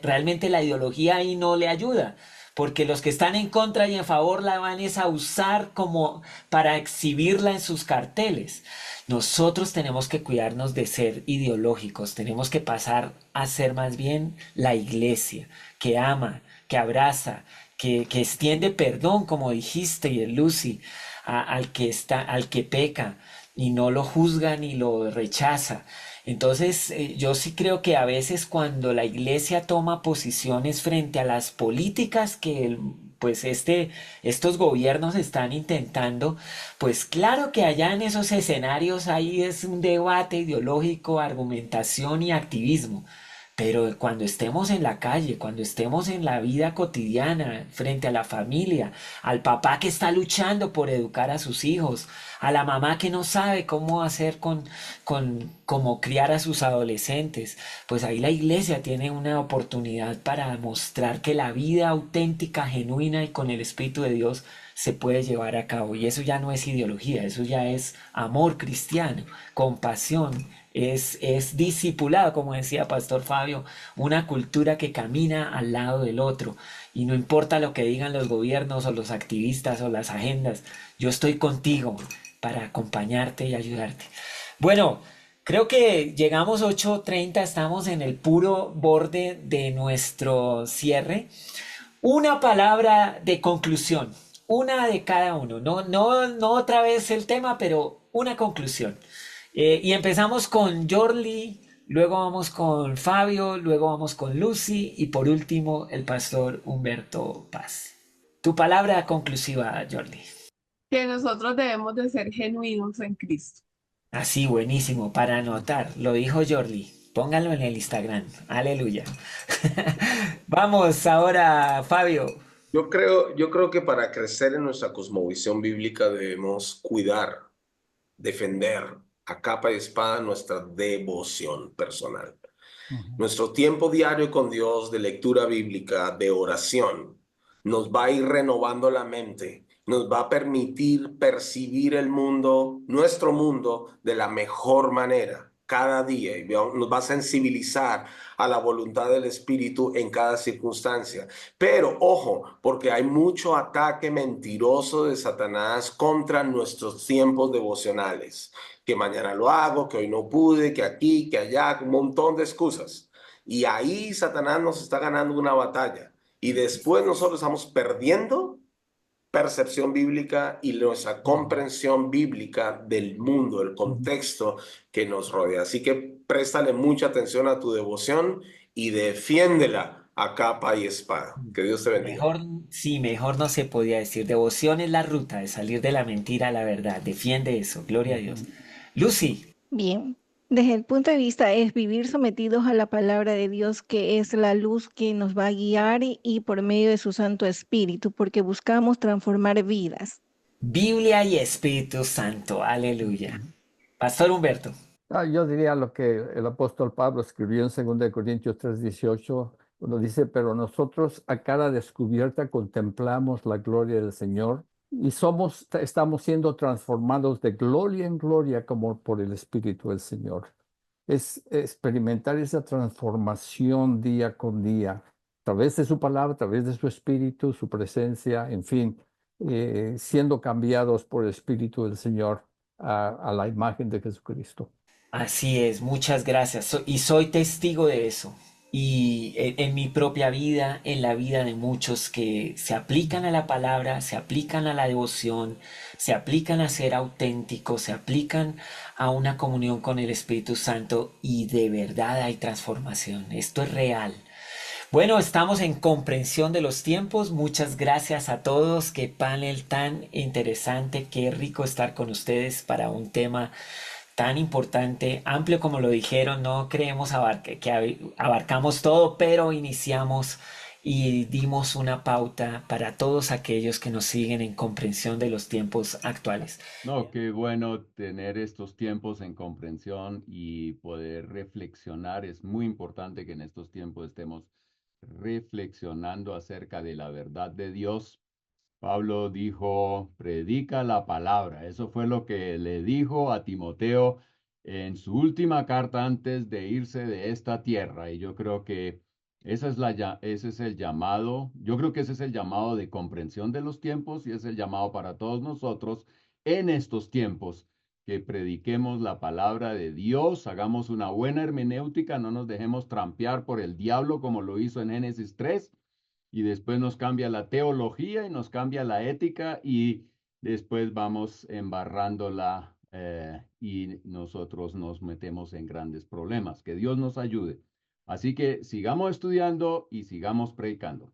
realmente la ideología ahí no le ayuda, porque los que están en contra y en favor la van a usar como para exhibirla en sus carteles. Nosotros tenemos que cuidarnos de ser ideológicos, tenemos que pasar a ser más bien la iglesia, que ama, que abraza, que extiende perdón, como dijiste, Lucy, al que peca y no lo juzga ni lo rechaza. Entonces, yo sí creo que a veces cuando la iglesia toma posiciones frente a las políticas que pues estos gobiernos están intentando, pues claro que allá en esos escenarios ahí es un debate ideológico, argumentación y activismo. Pero cuando estemos en la calle, cuando estemos en la vida cotidiana, frente a la familia, al papá que está luchando por educar a sus hijos, a la mamá que no sabe cómo hacer cómo criar a sus adolescentes, pues ahí la iglesia tiene una oportunidad para mostrar que la vida auténtica, genuina y con el Espíritu de Dios se puede llevar a cabo. Y eso ya no es ideología, eso ya es amor cristiano, compasión, es discipulado, como decía Pastor Fabio, una cultura que camina al lado del otro. Y no importa lo que digan los gobiernos o los activistas o las agendas, yo estoy contigo para acompañarte y ayudarte. Bueno, creo que llegamos 8:30, estamos en el puro borde de nuestro cierre. Una palabra de conclusión, una de cada uno. No otra vez el tema, pero una conclusión. Y empezamos con Jorli, luego vamos con Fabio, luego vamos con Lucy y por último el pastor Humberto Paz. Tu palabra conclusiva, Jorli. Que nosotros debemos de ser genuinos en Cristo. Así, buenísimo, para anotar. Lo dijo Jorli. Póngalo en el Instagram. Aleluya. Vamos ahora, Fabio. Yo creo que para crecer en nuestra cosmovisión bíblica debemos cuidar, defender a capa y espada nuestra devoción personal. Ujú. Nuestro tiempo diario con Dios de lectura bíblica, de oración, nos va a ir renovando la mente, nos va a permitir percibir el mundo, nuestro mundo, de la mejor manera cada día y nos va a sensibilizar a la voluntad del Espíritu en cada circunstancia. Pero ojo, porque hay mucho ataque mentiroso de Satanás contra nuestros tiempos devocionales. Que mañana lo hago, que hoy no pude, que aquí, que allá, un montón de excusas. Y ahí Satanás nos está ganando una batalla. Y después nosotros estamos perdiendo percepción bíblica y nuestra comprensión bíblica del mundo, el Ujú. contexto que nos rodea. Así que préstale mucha atención a tu devoción y defiéndela a capa y espada. Que Dios te bendiga. Mejor, sí, mejor no se podía decir. Devoción es la ruta de salir de la mentira a la verdad. Defiende eso. Gloria a Dios. Ujú. Lucy. Bien, desde el punto de vista es vivir sometidos a la palabra de Dios, que es la luz que nos va a guiar y por medio de su Santo Espíritu, porque buscamos transformar vidas. Biblia y Espíritu Santo. Aleluya. Pastor Humberto. Yo diría lo que el apóstol Pablo escribió en 2 Corintios 3:18, cuando dice, pero nosotros a cara descubierta contemplamos la gloria del Señor y estamos siendo transformados de gloria en gloria como por el Espíritu del Señor. Es experimentar esa transformación día con día, a través de su palabra, a través de su Espíritu, su presencia, en fin, siendo cambiados por el Espíritu del Señor a la imagen de Jesucristo. Así es, muchas gracias. Y soy testigo de eso. Y en mi propia vida, en la vida de muchos que se aplican a la palabra, se aplican a la devoción, se aplican a ser auténticos, se aplican a una comunión con el Espíritu Santo y de verdad hay transformación. Esto es real. Bueno, estamos en comprensión de los tiempos. Muchas gracias a todos. Qué panel tan interesante. Qué rico estar con ustedes para un tema tan importante, amplio como lo dijeron. No creemos que abarcamos todo, pero iniciamos y dimos una pauta para todos aquellos que nos siguen en comprensión de los tiempos actuales. No, qué bueno tener estos tiempos en comprensión y poder reflexionar. Es muy importante que en estos tiempos estemos reflexionando acerca de la verdad de Dios. Pablo dijo, predica la palabra. Eso fue lo que le dijo a Timoteo en su última carta antes de irse de esta tierra. Y yo creo que ese es el llamado. Yo creo que ese es el llamado de comprensión de los tiempos y es el llamado para todos nosotros en estos tiempos, que prediquemos la palabra de Dios, hagamos una buena hermenéutica, no nos dejemos trampear por el diablo como lo hizo en Génesis 3 y después nos cambia la teología y nos cambia la ética y después vamos embarrándola y nosotros nos metemos en grandes problemas. Que Dios nos ayude. Así que sigamos estudiando y sigamos predicando.